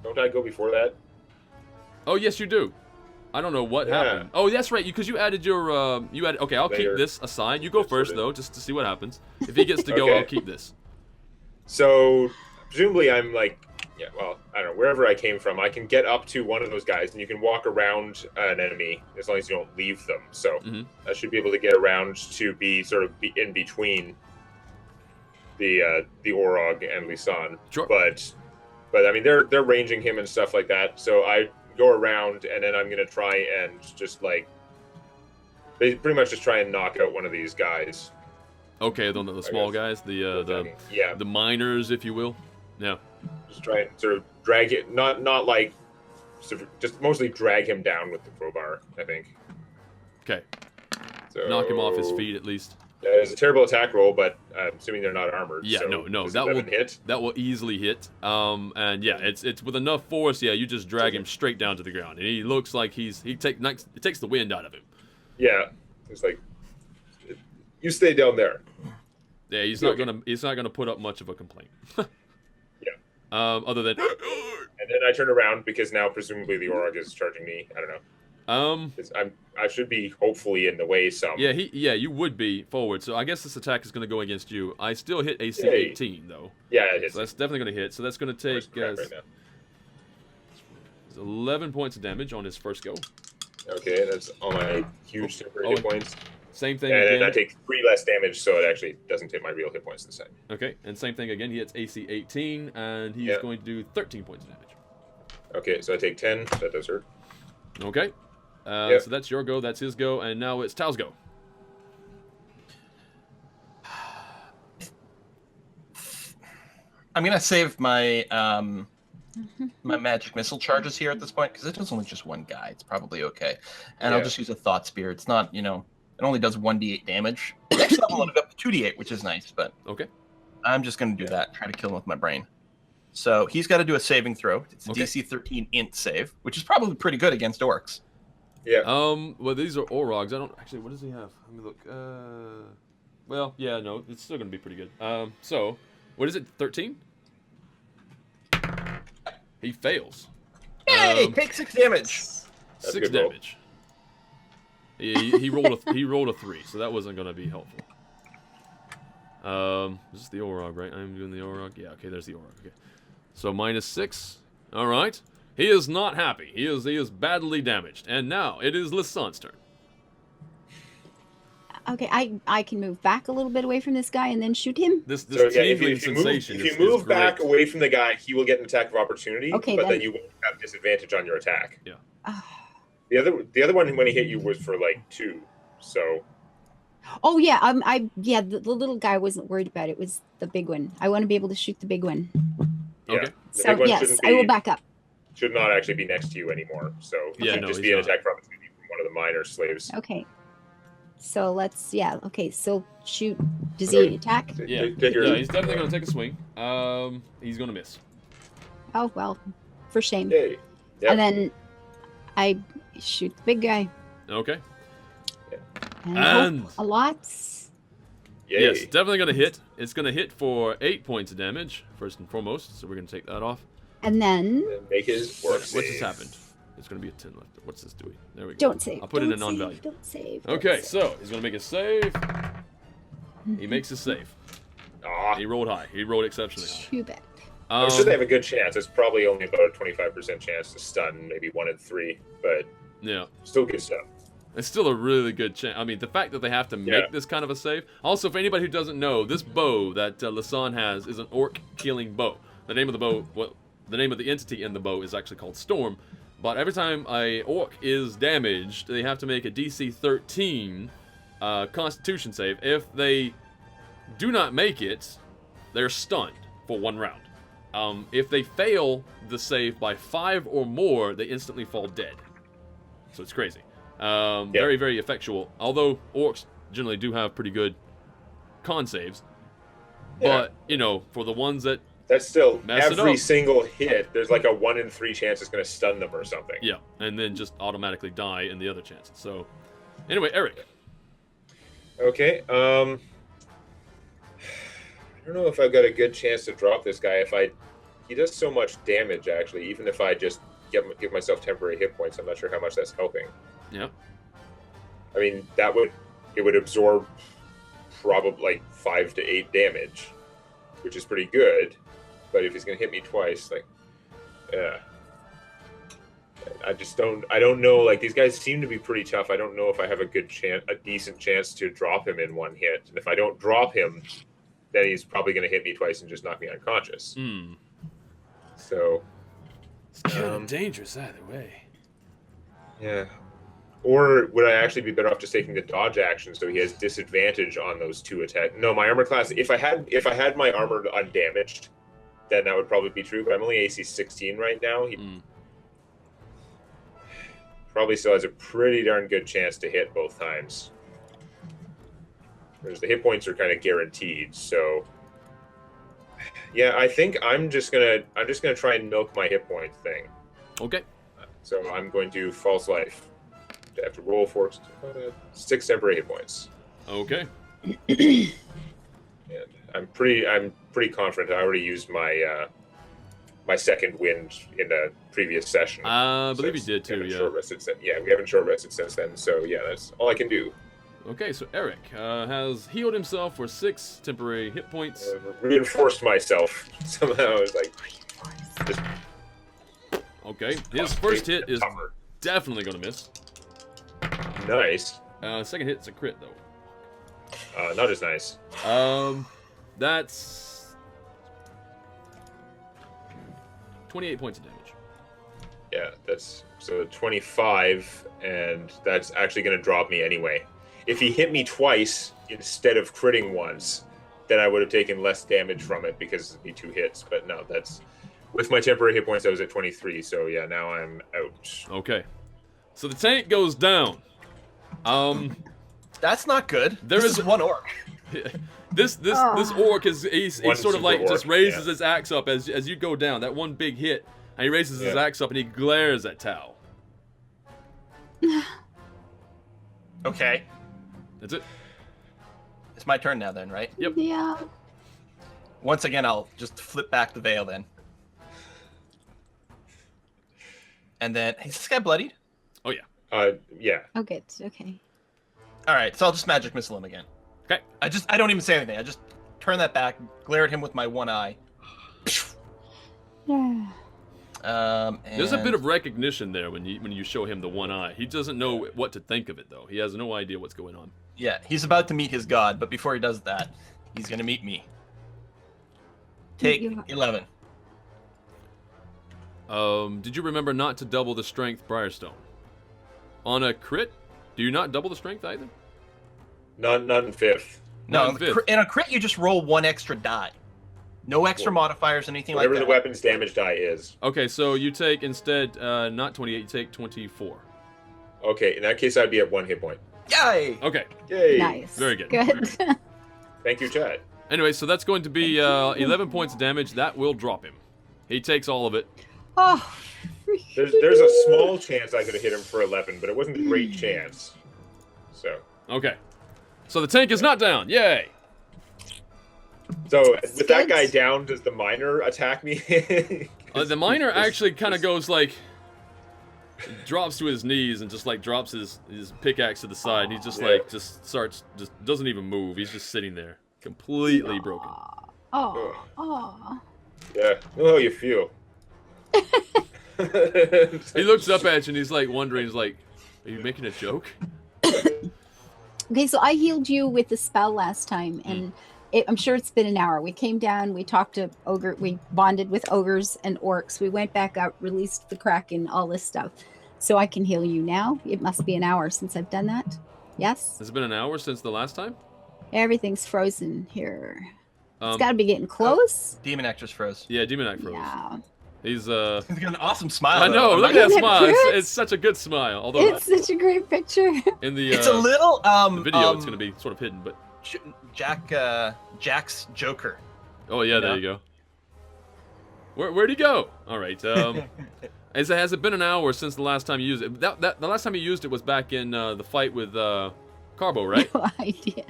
Don't I go before that? Oh yes, you do. I don't know what Yeah. happened. Oh, that's right. Because you added your. Okay, I'll keep Layer. this aside. You go That's what first it- though, just to see what happens. If he gets to go, Okay. I'll keep this. So presumably I'm like, yeah. Well, I don't know. Wherever I came from, I can get up to one of those guys, and you can walk around an enemy as long as you don't leave them. So Mhm. I should be able to get around to be sort of in between the Orog and Lisan. Sure. But I mean they're ranging him and stuff like that. So I go around and then I'm gonna try and just like pretty much just try and knock out one of these guys. Okay, the small guys, Yeah, the miners, if you will. Yeah. just try and sort of drag it, not like sort of just mostly drag him down with the crowbar. I think. Okay. So, Knock him off his feet at least. That is a terrible attack roll, but I'm assuming they're not armored. Yeah, so no, does that 11 will hit. That will easily hit. And yeah, it's with enough force. Yeah, you just drag him straight down to the ground, and he looks like it takes the wind out of him. Yeah, it's like you stay down there. Yeah, he's Okay. not gonna put up much of a complaint. Yeah. Other than. And then I turn around because now presumably the Orog is charging me. I don't know. 'Cause I should be hopefully in the way some. Yeah, you would be forward. So I guess this attack is gonna go against you. I still hit AC Yay. 18 though. Yeah, it is. So that's definitely gonna hit. So that's gonna take Right now. 11 points of damage on his first go. Okay, that's all my huge temporary hit points. Same thing And again. then I take 3 less damage, so it actually doesn't take my real hit points this time. Okay, and same thing again. He hits AC 18, and he's Yeah. going to do 13 points of damage. Okay, so I take 10. That does hurt. Okay. Yep. So that's your go, that's his go, and now it's Tao's go. I'm gonna save my my magic missile charges here at this point because it does only just one guy. It's probably okay, and I'll Yeah. just use a thought spear. It's not, it only does 1d8 damage. Actually, I'll load it up to 2d8, which is nice. But Okay. I'm just gonna do that. Try to kill him with my brain. So he's got to do a saving throw. It's a Okay. DC 13 int save, which is probably pretty good against orcs. Yeah. Well, these are Orogs. I don't actually. What does he have? Let me look. Well, yeah, no, it's still gonna be pretty good. So, what is it? 13. He fails. Hey, take 6 damage. That's a 6 good roll. damage. He rolled a 3, so that wasn't gonna be helpful. This is the Orog, right? I'm doing the Orog. Yeah, okay, there's the Orog. Okay, so -6. All right. He is not happy. He is badly damaged, and now it is Lisan's turn. Okay, I can move back a little bit away from this guy and then shoot him. This So yeah, tingling sensation. if you is move great. back away from the guy, he will get an attack of opportunity. Okay, but then then- you won't have disadvantage on your attack. Ah, The other one when he hit you was for like 2. So Oh yeah, the little guy wasn't worried about it. It was the big one. I want to be able to shoot the big one. yeah, Okay. the So big one yes, I will back up. should not actually be next to you anymore. So it Yeah, should no, just he's be an not. attack from one of the minor slaves. Okay. So let's okay. So shoot. Does he attack? Yeah, Take your- yeah, he's definitely going to take a swing. He's going to miss. Oh well, for shame. Yay. Yep. And then I shoot the big guy. Okay. And hope a lot. Yay. Yes, definitely going to hit. It's going to hit for 8 points of damage, first and foremost. So we're going to take that off. And then And make his work What's save. just happened? It's going to be a 10 left. What's this doing? There we go. don't save. I'll put it don't in save, non-value. Don't save. Okay, so he's going to make a save. He makes a save. Aw. He rolled high. He rolled exceptionally high. Too bad. I'm sure they have a good chance. It's probably only about a 25% chance to stun, maybe 1 in 3, but Yeah. still good stuff. It's still a really good chance. I mean, the fact that they have to make Yeah. this kind of a save. Also, for anybody who doesn't know, this bow that Lasan has is an orc killing bow. The name of the bow, well, the name of the entity in the bow is actually called Storm. But every time a orc is damaged, they have to make a DC 13 Constitution save. If they do not make it, they're stunned for 1 round. If they fail the save by 5 or more, they instantly fall dead. So it's crazy. Very, very effectual. Although orcs generally do have pretty good con saves. But, you know, for the ones that... That's still, Mess it every up. single hit, there's like a 1 in 3 chance it's going to stun them or something. Yeah, and then just automatically die in the other chances. So, anyway, Eric. Okay, I don't know if I've got a good chance to drop this guy. He does so much damage, actually, even if I just give myself temporary hit points. I'm not sure how much that's helping. Yeah. I mean, it would absorb probably like 5 to 8 damage, which is pretty good. But if he's going to hit me twice, like, yeah. I don't know. Like, these guys seem to be pretty tough. I don't know if I have a decent chance to drop him in 1 hit. And if I don't drop him, then he's probably going to hit me twice and just knock me unconscious. So, It's kind of dangerous either way. yeah. Or would I actually be better off just taking the dodge action so he has disadvantage on those 2 attacks? No, my armor class. If I had my armor undamaged, then that would probably be true. But I'm only AC 16 right now. He probably still has a pretty darn good chance to hit both times. Whereas the hit points are kind of guaranteed. So, yeah, I think I'm just gonna try and milk my hit point thing. Okay. So I'm going to false life. I have to roll for 6 temporary hit points. Okay. And I'm pretty confident. I already used my my second wind in a previous session. I believe you did too, We haven't yeah. short rested since, we haven't short rested since then. So yeah, that's all I can do. Okay, so Eric has healed himself for 6 temporary hit points. Reinforced myself somehow. It's like just Okay, his first hit is tougher. definitely going to miss. Nice. Second hit's a crit, though. Not as nice. That's 28 points of damage. Yeah, that's so 25, and that's actually going to drop me anyway. If he hit me twice instead of critting once, then I would have taken less damage from it because it'd be 2 hits. But no, that's with my temporary hit points. I was at 23, so yeah, now I'm out. Okay, so the tank goes down. That's not good. There This is- is 1 orc. This orc he's One sort of super like just orc, raises yeah. his axe up as you go down. That one big hit, and he raises his Yeah. axe up and he glares at Tao. Okay. That's it. It's my turn now then, right? Yep. Yeah. Once again, I'll just flip back the veil then. And then, is this guy bloodied? Oh yeah. Yeah. Oh, good. Okay. All right, so I'll just magic missile him again. Okay. I don't even say anything. I just turn that back, glare at him with my one eye. Yeah. There's a bit and- of recognition there when you show him the one eye. He doesn't know what to think of it though. He has no idea what's going on. Yeah, he's about to meet his god, but before he does that, he's gonna meet me. Take You- 11. Did you remember not to double the strength Briarstone? On a crit, do you not double the strength either? Not in 5th. No, Not in fifth. in a crit you just roll 1 extra die. No extra modifiers, anything like Whatever that. the weapon's damage die is. Okay, so you take instead not 28, you take 24. Okay, in that case, I'd be at 1 hit point. Yay! Okay, Yay! Nice. Very good. Good. Thank you, chat. anyway, so that's going to be 11 points of damage. That will drop him. He takes all of it. Oh. There's a small chance I could have hit him for 11, but it wasn't a great chance. So. Okay. So the tank is not down. Yay! So with that guy down, does the miner attack me? The miner actually kind of goes like, drops to his knees and just like drops his pickaxe to the side. And he just like just doesn't even move. He's just sitting there, completely broken. Oh. Oh. Yeah, I know how you feel. He looks up at you and he's like wondering, he's like, "Are you making a joke?" Okay, so I healed you with the spell last time, and I'm sure it's been an hour. We came down, we talked to ogre, we bonded with ogres and orcs. We went back up, released the kraken, all this stuff. So I can heal you now. It must be an hour since I've done that. Yes? Has it been an hour since the last time? Everything's frozen here. It's got to be getting close. Demon actress froze. Yeah, Demon Knight froze. Yeah. He's He's got an awesome smile. I know. though. Look Like, at that Isn't it smile. good? It's such a good smile. Although It's such a great picture. in the It's a little the video, it's gonna be sort of hidden, but Jack's Joker. oh yeah, there you go. Where'd he go? All right. Has it been an hour since the last time you used it? The last time you used it was back in the fight with Carbo, right? No idea.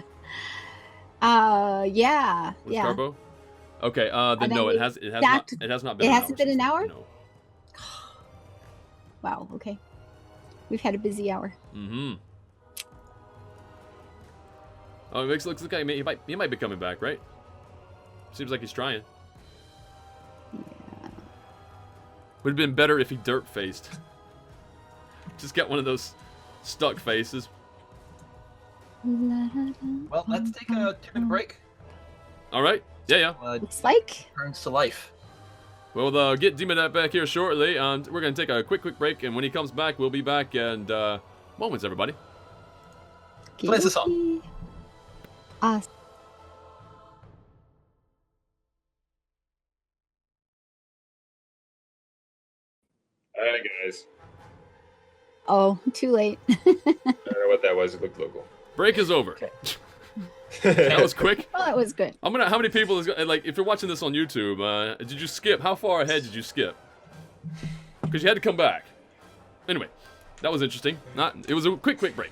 Yeah. With Yeah. Carbo. Okay. Then no, it has not been. It an hasn't hour been an since- hour? No. Wow. Okay. We've had a busy hour. Mm-hmm. Oh, it looks like he might be coming back, right? Seems like he's trying. Yeah. Would have been better if he dirt faced. Just got one of those stuck faces. Well, let's take a 2-minute break. All right. Yeah. Looks like. Turns to life. We'll get Demon Knight back here shortly, and we're going to take a quick break, and when he comes back, we'll be back, and moments, everybody. Play us a song. Hi guys. Oh, too late. I don't know what that was. It looked local. Break is over. Okay. That was quick. Well, that was good. How many people is like if you're watching this on YouTube? Did you skip? How far ahead did you skip? Because you had to come back. Anyway, that was interesting. It was a quick break.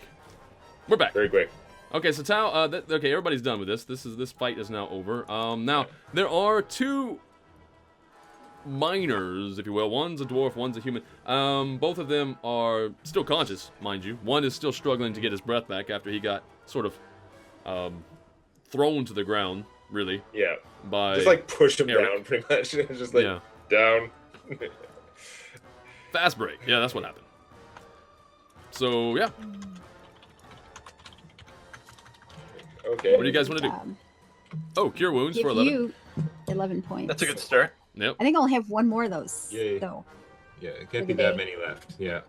We're back. Very quick. Okay, so Tao. Okay, everybody's done with this. This fight is now over. Now there are two miners, if you will. One's a dwarf, one's a human. Both of them are still conscious, mind you. One is still struggling to get his breath back after he got sort of thrown to the ground, really. Yeah. By Just like push him Eric. down, pretty much. Just like Yeah. down. Fast break. Yeah, that's what happened. So yeah, Okay. what do you guys want to do? Oh, cure wounds for Give 11. you 11 points. That's a good start. Yep. I think I'll have one more of those, Yay. though. Yeah, it For can't be the that day. many left. Yeah.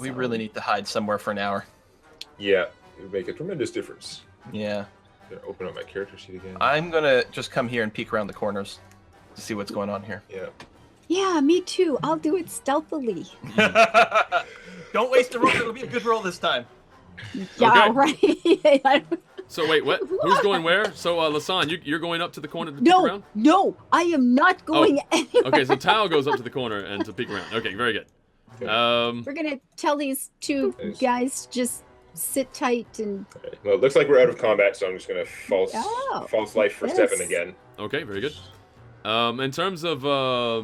We really need to hide somewhere for an hour. Yeah. It would make a tremendous difference. Yeah. Gonna open up my character sheet again. I'm gonna just come here and peek around the corners to see what's going on here. Yeah. Yeah, me too. I'll do it stealthily. Don't waste a roll. It'll be a good roll this time. Yeah, right. So wait, what? Who's going where? So Lasan, you're going up to the corner to peek No, around? no, I am not going anywhere. Okay, so Tao goes up to the corner and to peek around. Okay, very good. We're gonna tell these two Nice. guys just sit tight and Okay. Well, it looks like we're out of combat, so I'm just gonna false life for yes. Stefan again. Okay, very good. In terms of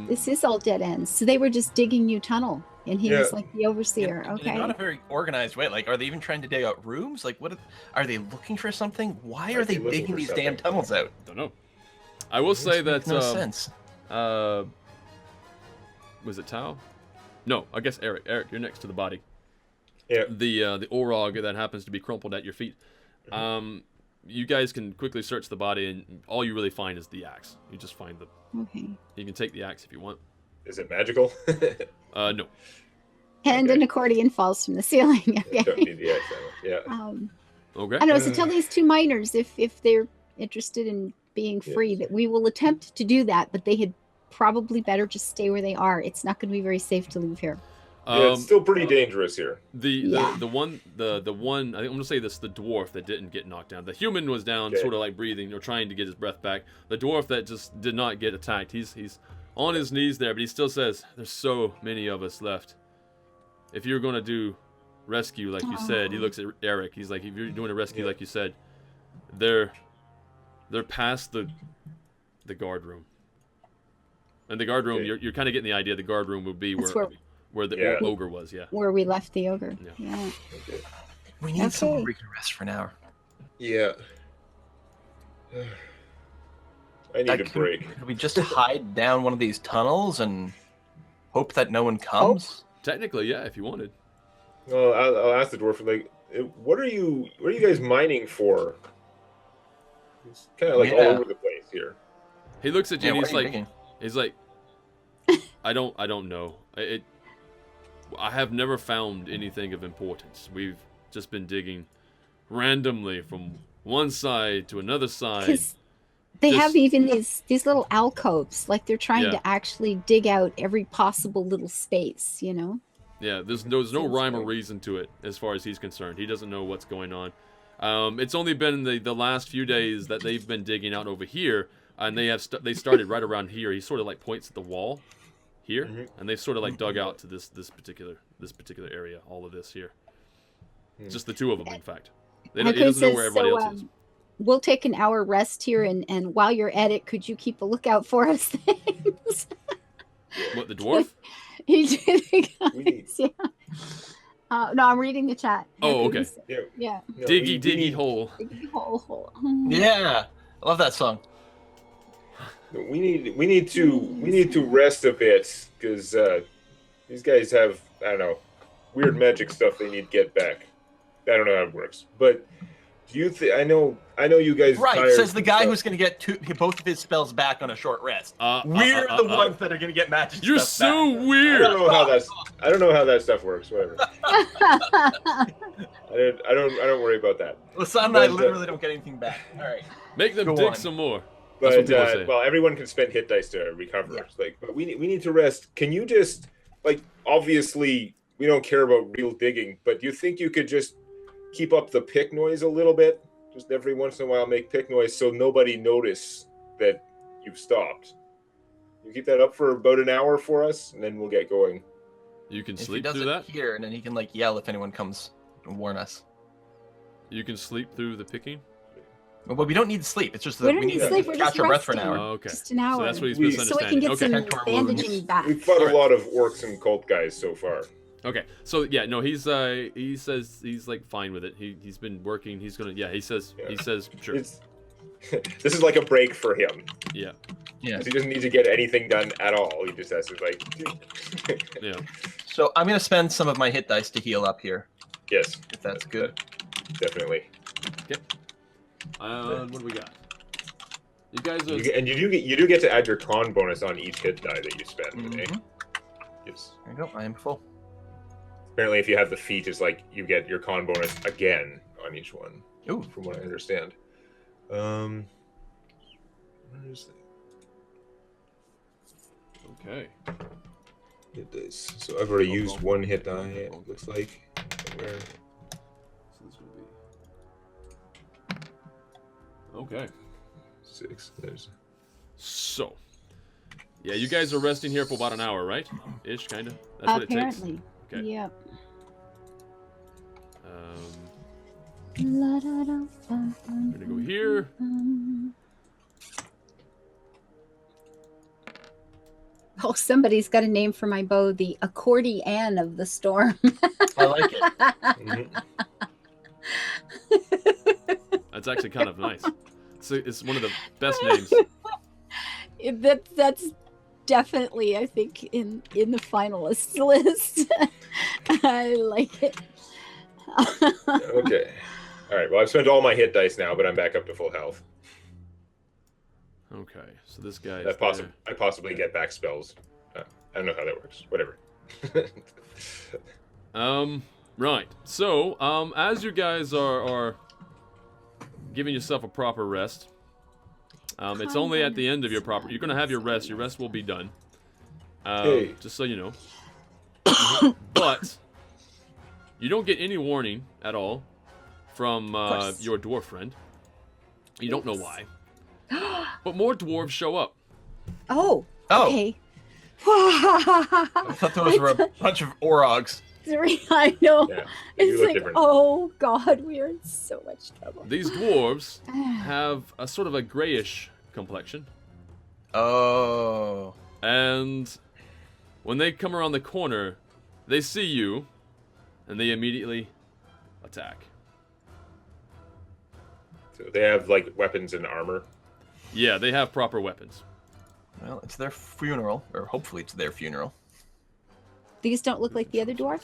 this is all dead ends. So they were just digging new tunnel, and he was Yeah. like the overseer. In Okay. not a very organized way. Like, are they even trying to dig out rooms? Like, what are they looking for something? Why are Might they be looking digging for these something. damn tunnels out? don't know. I will say that Makes no sense. Was it Tao? No, I guess Eric. Eric, you're next to the body. Yeah. The orog that happens to be crumpled at your feet. You guys can quickly search the body, and all you really find is the axe. You just find the. Okay. You can take the axe if you want. Is it magical? No. And Okay. an accordion falls from the ceiling. Don't Okay. need the accent. Yeah. Okay. I know. So tell these two miners if they're interested in being free that we will attempt to do that, but they had probably better just stay where they are. It's not going to be very safe to leave here. Yeah, it's still pretty dangerous here. The one I think I'm gonna say this, the dwarf that didn't get knocked down. The human was down, Okay. sort of like breathing or trying to get his breath back. The dwarf that just did not get attacked. He's on his knees there, but he still says, "There's so many of us left. If you're gonna do rescue like you said," he looks at Eric. He's like, "If you're doing a rescue like you said, they're past the guard room." And the guard room, Okay. you're kind of getting the idea. The guard room would be That's where the Yeah. ogre was. Yeah. Where we left the ogre. Yeah. Yeah. Okay. We need somewhere where we can rest for an hour. Yeah. I need Like, a break. Could we just hide down one of these tunnels and hope that no one comes? Technically, yeah, if you wanted. Well, I'll ask the dwarf. Like, what are you guys mining for? It's kind of like all Yeah. over the place here. He looks at you Yeah, and what are you he's like, I don't know. I have never found anything of importance. We've just been digging randomly from one side to another side. Because they Just- have even these little alcoves, like they're trying Yeah. to actually dig out every possible little space, you know? Yeah, there's no rhyme or reason to it as far as he's concerned. He doesn't know what's going on. It's only been the last few days that they've been digging out over here, and they started right around here. He sort of like points at the wall here, and they've sort of like dug out to this particular area. All of this here, just the two of them, in fact. He Okay, doesn't know says, where everybody so, else is. We'll take an hour rest here, and while you're at it, could you keep a lookout for us? Things? What, the dwarf? He did, We need- yeah. No, I'm reading the chat. Oh, okay. Yeah. Yeah. No, Diggy we need- hole. Hole. Yeah, I love that song. We need to rest a bit because these guys have, I don't know, weird magic stuff they need to get back. I don't know how it works, but do you think I know you guys Right, tired says the and guy stuff. who's going to get both of his spells back on a short rest. We're the ones that are going to get magic You're stuff so back. I weird. don't know how that stuff works. Whatever. I don't worry about that. Lasan and I But, literally don't get anything back. All right. Make them Go dig on. some more. That's what But people say. well, everyone can spend hit dice to recover. Yeah. It's like, but we need to rest. Can you just like obviously we don't care about real digging, but do you think you could just keep up the pick noise a little bit? Just every once in a while make pick noise so nobody notice that you've stopped. You keep that up for about an hour for us, and then we'll get going. You can If he sleep does through it that? here, and then he can like yell if anyone comes and warn us. You can sleep through the picking? But we don't need sleep. It's just that We don't we need need sleep, to we're catch just our breath for an resting. hour. Oh, okay. Just an hour. So that's what he's We- So we can misunderstanding. get Okay. some Tend to our wounds. bandaging back. We've fought Alright. a lot of orcs and cult guys so far. Okay. So yeah, no, he says he's like fine with it. He's been working. He's gonna he says sure. It's this is like a break for him. Yeah. Yeah. 'Cause he doesn't need to get anything done at all. He just has to like Yeah. So I'm gonna spend some of my hit dice to heal up here, yes, if that's good. definitely. What do we got? You guys are You do get to add your con bonus on each hit die that you spend. Eh? Mhm. Yes. There you go. I am full. Apparently, if you have the feat, it's like you get your con bonus again on each one. Ooh. From what I understand. Where is that? okay. Hit dice. So I've already used one hit die. It looks like. Where? So this would be okay. 6. There's. So yeah, you guys are resting here for about an hour, right? Ish, kind of. That's what it takes. Apparently. Okay. Yep. I'm gonna go here. Oh, somebody's got a name for my bow, the accordion of the storm. I like it. Mhm. That's actually kind of nice. It's one of the best names. That's definitely, I think, in the finalist list. I like it. Okay. All right. Well, I've spent all my hit dice now, but I'm back up to full health. Okay, so this guy. I possibly get back spells. I don't know how that works. Whatever. Right. So, as you guys are giving yourself a proper rest, it's only at the end of your proper. You're gonna have your rest. Your rest will be done. Hey. Just so you know. But you don't get any warning at all from your dwarf friend. You don't know why. But more dwarves show up. Oh. Oh. Okay. I thought those were a bunch of Orogs. I know. Yeah, they do It's look like, different. oh god, we are in so much trouble. These dwarves have a sort of a grayish complexion. Oh. And when they come around the corner, they see you, and they immediately attack. So they have like weapons and armor. Yeah, they have proper weapons. Well, it's their funeral, or hopefully it's their funeral. These don't look like the other dwarf.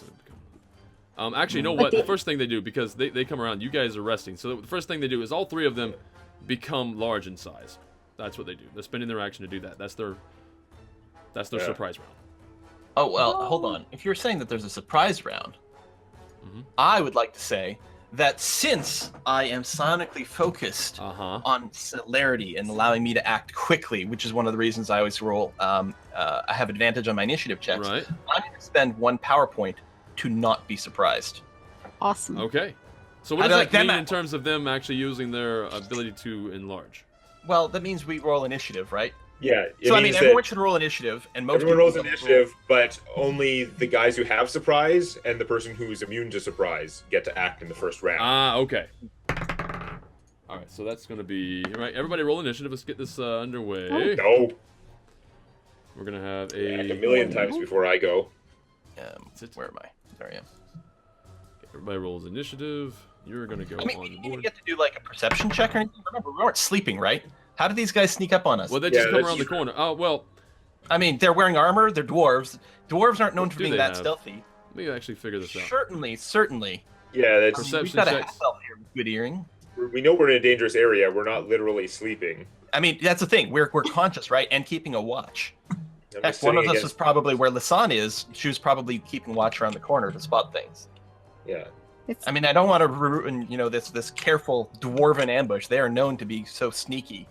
Actually, you know But what? they- The first thing they do, because they come around, you guys are resting. So the first thing they do is all three of them become large in size. That's what they do. They're spending their action to do that. That's their Yeah. surprise round. Oh, well, hold on. If you're saying that there's a surprise round, Mhm. I would like to say that since I am sonically focused Uh-huh. on celerity and allowing me to act quickly, which is one of the reasons I always roll, I have advantage on my initiative checks. Right. I'm going to spend 1 power point to not be surprised. Awesome. Okay. So what I'd does like that them mean at- in terms of them actually using their ability to enlarge? Well, that means we roll initiative, right? Yeah. It So, I mean, means everyone that should roll initiative, and most everyone people rolls don't initiative, but only the guys who have surprise and the person who's immune to surprise get to act in the first round. Ah, okay. All right, so that's going to be... All right, everybody roll initiative. Let's get this underway. No. We're going to have Act a a... million times before I go. Where am I? There I am. Everybody rolls initiative. You're going to go I mean, on we the didn't even board. get to do like a perception check or anything. Remember, we weren't sleeping, right? How did these guys sneak up on us? Well, they Yeah, just come that's around the true. corner. Oh, well, I mean, they're wearing armor. They're dwarves. Dwarves aren't known What for do being they that have? stealthy. let me actually figure this out. Certainly. Yeah, that's Perception We've got a checks. half elf here with good hearing. we know we're in a dangerous area. We're not literally sleeping. I mean, that's the thing. We're conscious, right? And keeping a watch. I'm Heck, just one of sitting us is against- probably where Lisanne is. She was probably keeping watch around the corner to spot things. Yeah. I mean, I don't want to ruin, this careful dwarven ambush. They are known to be so sneaky.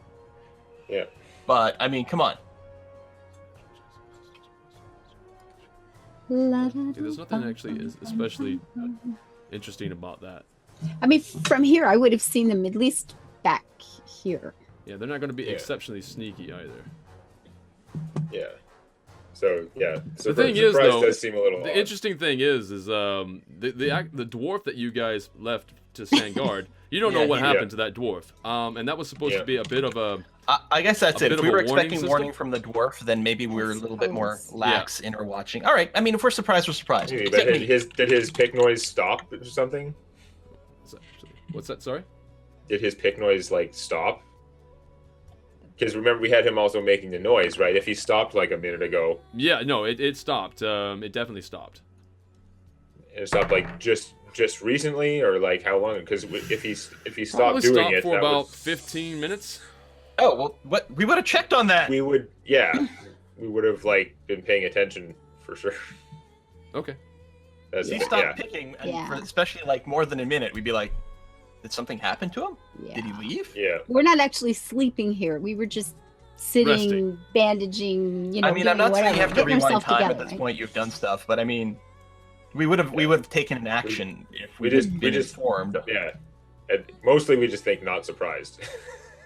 Yeah. But I mean, come on. Yeah, there's nothing actually is especially interesting about that. I mean, from here, I would have seen them at least back here. Yeah, they're not going to be Yeah. exceptionally sneaky either. Yeah. So yeah. So The thing is, though, does seem a little The odd. interesting thing is the dwarf that you guys left to stand guard. You don't know Yeah, what he- happened to that dwarf. And that was supposed Yeah. to be a bit of a... I guess that's A it. bit If of we a were warning expecting system? warning from the dwarf, then maybe we're a little bit more suppose. lax in our watching. All right. I mean, if we're surprised, we're surprised. Maybe, Except but me. did his pick noise stop or something? What's that? Sorry? Did his pick noise like stop? Because remember, we had him also making the noise, right? If he stopped like a minute ago, Yeah, no, it stopped. It definitely stopped. and it stopped like just recently, or like how long? Because if he stopped Probably doing stopped it, for that about was, 15 minutes. Oh well, what we would have checked on that. we would have like been paying attention for sure. Okay. That's If he yeah. stopped picking, and Yeah. for especially like more than a minute, we'd be like, "Did something happen to him? Yeah. Did he leave?" Yeah. We're not actually sleeping here. We were just sitting, Resting. bandaging, I mean, I'm doing not saying whatever, you have to getting rewind ourselves time together, at this right? point. You've done stuff, but I mean, we would have taken an action if we we just- had we been just- informed. Yeah. And mostly we just think not surprised.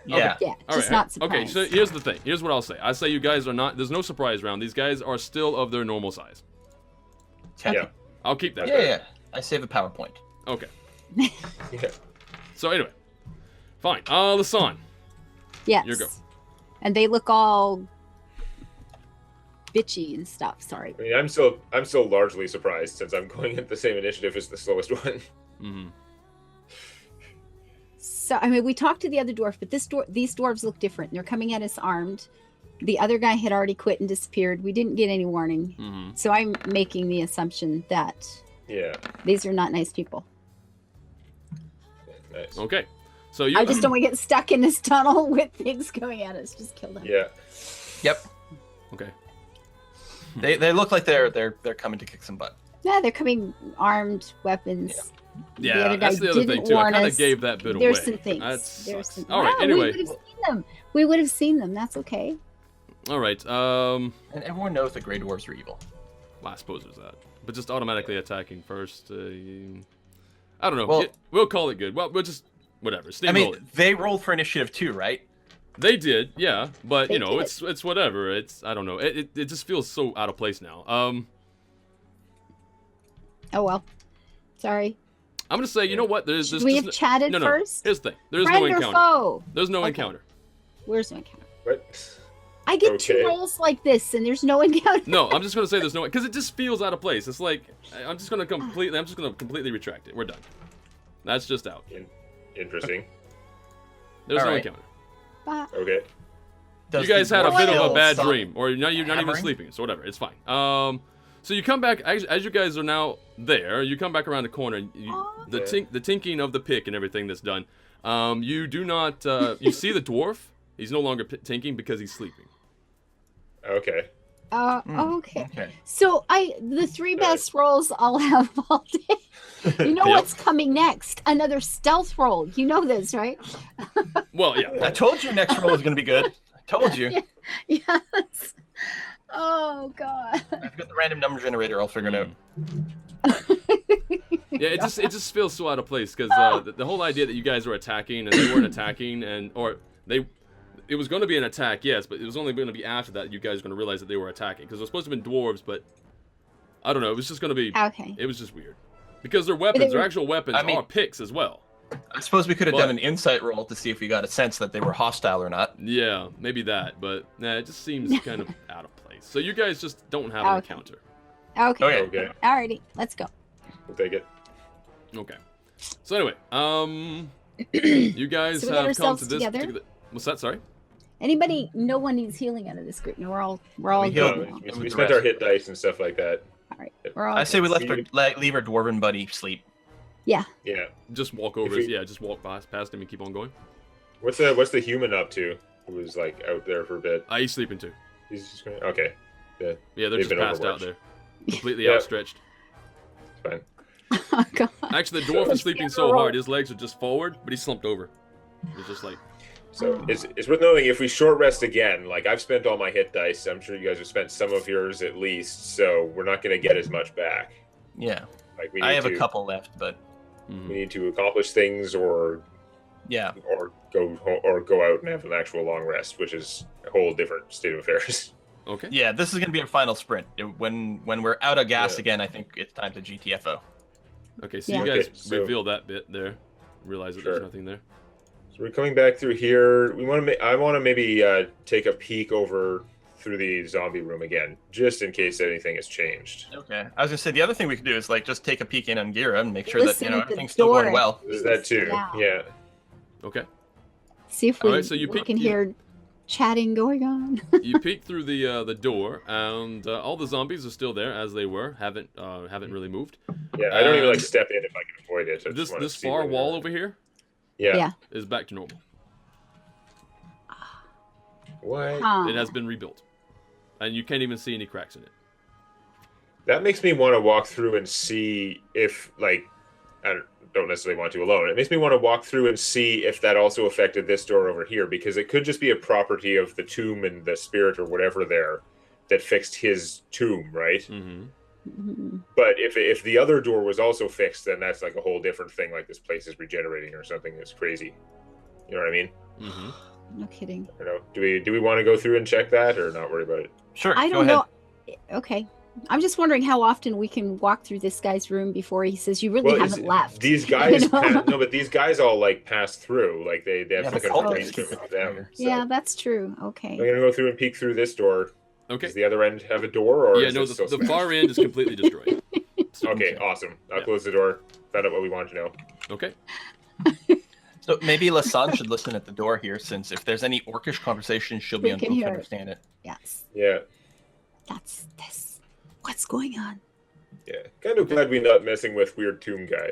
Yeah. Yeah, All just right. not surprised. Okay, so here's the thing. Here's what I'll say. I say you guys are not... There's no surprise round. These guys are still of their normal size. Okay. Yeah. I'll keep that. Yeah. I save a PowerPoint. Okay. Yeah. So anyway. Fine. Lisanne. Yes. Your go. And they look all bitchy and stuff. Sorry. I mean, I'm still largely surprised since I'm going at the same initiative as the slowest one. Mm-hmm. So I mean, we talked to the other dwarf, but these dwarves look different. They're coming at us armed. The other guy had already quit and disappeared. We didn't get any warning. Mm-hmm. So I'm making the assumption that Yeah. these are not nice people. Nice. Okay. So you... I just don't want to get stuck in this tunnel with things coming at us. Just kill them. Yeah. Yep. Okay. They look like they're coming to kick some butt. Yeah, they're coming armed, weapons. Yeah, the other guy that's the other thing didn't too. I warn kind of us. gave that bit away. There's some things. That There's sucks. some... All right. Wow, Anyway. we would have seen them. We would have seen them. That's okay. All right. And everyone knows the Grey Dwarves are evil. Well, I suppose there's that. But just automatically attacking first. I don't know. Well- We'll call it good. Well, we'll just whatever. I Steamroll mean, it. they rolled for initiative too, right? They did, yeah. But They you know, did. it's whatever. It's I don't know. It just feels so out of place now. Oh well. Sorry. I'm gonna say, you know what? There's Should we have chatted no. first? Here's the thing. There's Friend no or encounter. foe? There's no Okay. encounter. Where's no encounter? What? I get Okay. two rolls like this, and there's no encounter. No, I'm just gonna say there's no, because it just feels out of place. It's like I'm just gonna completely retract it. We're done. That's just out. Interesting. There's All no right. encounter. Okay. You guys had a bit of a bad Stop dream, or you're not even hammering? sleeping, so whatever. It's fine. So you come back as you guys are now there. You come back around the corner. The tinking of the pick and everything that's done. You do not. You see the dwarf. He's no longer tinking because he's sleeping. Okay. Okay. Okay. So the three best rolls I'll have all day. You know Yep. what's coming next? Another stealth roll. You know this, right? Well, yeah. I told you next roll was going to be good. I told you. Yes. Oh God. I've got the random number generator. I'll figure it out. Yeah, it just feels so out of place because the whole idea that you guys were attacking and they weren't attacking it was going to be an attack, yes, but it was only going to be after that you guys were going to realize that they were attacking because it was supposed to have been dwarves, but I don't know. It was just going to be. Okay. It was just weird because their weapons, their actual weapons, I mean- are picks as well. I suppose we could have But- done an insight roll to see if we got a sense that they were hostile or not. Yeah, maybe that, but nah, it just seems kind of out of place. So you guys just don't have an Okay. encounter. Okay. Okay. Okay. Alrighty. Let's go. We'll take it. Okay. So anyway, you guys So we got have come to ourselves this. together? Particular... What's that? Sorry. Anybody? No one needs healing out of this group. No, we're all We good healed. now. We spent our hit dice and stuff like that. All right. We're all. I say we good. leave our dwarven buddy sleep. Yeah. Yeah. Just walk over. we- Just walk past him and keep on going. What's the human up to? Who was like out there for a bit? He's sleeping too. He's just going. Okay. Yeah. Yeah, they're They've just been passed out overworked. there, completely Yep. outstretched. It's fine. Oh God. Actually, the dwarf So- is sleeping so hard, his legs are just forward, but he's slumped over. He's just like, So it's worth noting if we short rest again, like I've spent all my hit dice, I'm sure you guys have spent some of yours at least, so we're not going to get as much back. Yeah. Like we need I have to, a couple left, but We need to accomplish things or yeah. go out and have an actual long rest, which is a whole different state of affairs. okay. Yeah, this is going to be our final sprint. When we're out of gas Yeah. again, I think it's time to GTFO. Okay, so Yeah. you guys Okay, so- reveal that bit there. Realize that there's Sure. nothing there. So we're coming back through here. I want to maybe take a peek over through the zombie room again, just in case anything has changed. Okay. I was going to say, the other thing we could do is like just take a peek in on Gira and make sure Listen that, at the everything's still door. going well. Is that too? Yeah. Yeah. Okay. See if All we, right, so you we peek- can you- hear chatting going on. You peek through the door, and all the zombies are still there as they were. Haven't really moved. Yeah, I don't even like And step in if I can avoid it. I just This wanna this see far where wall they're- over here Yeah. Yeah. is back to normal. What? Huh. It has been rebuilt, and you can't even see any cracks in it. That makes me want to walk through and see if, like, I don't necessarily want to alone. It makes me want to walk through and see if that also affected this door over here, because it could just be a property of the tomb and the spirit or whatever there that fixed his tomb, right? Mm-hmm. Mhm. But if the other door was also fixed, then that's like a whole different thing. Like this place is regenerating or something that's crazy. You know what I mean? Mm-hmm. No kidding. You know, do we want to go through and check that or not worry about it? Sure. I go don't ahead. know. Okay. I'm just wondering how often we can walk through this guy's room before he says you really haven't left. These guys, You know? no, but these guys all like pass through. Like they have Yeah, some but kind of cultists arrangement with them. So Yeah, that's true. Okay. I'm gonna go through and peek through this door. Okay. Does the other end have a door, or Yeah, is no, it still the smashed? far end is completely destroyed. Okay, awesome. I'll Yeah. close the door. Found out what we wanted to know. Okay. So maybe Lasan should listen at the door here, since if there's any orcish conversation, she'll be We can able to hear it. understand it. Yes. Yeah, That's this. What's going on? yeah. Kind of glad we're not messing with weird tomb guy.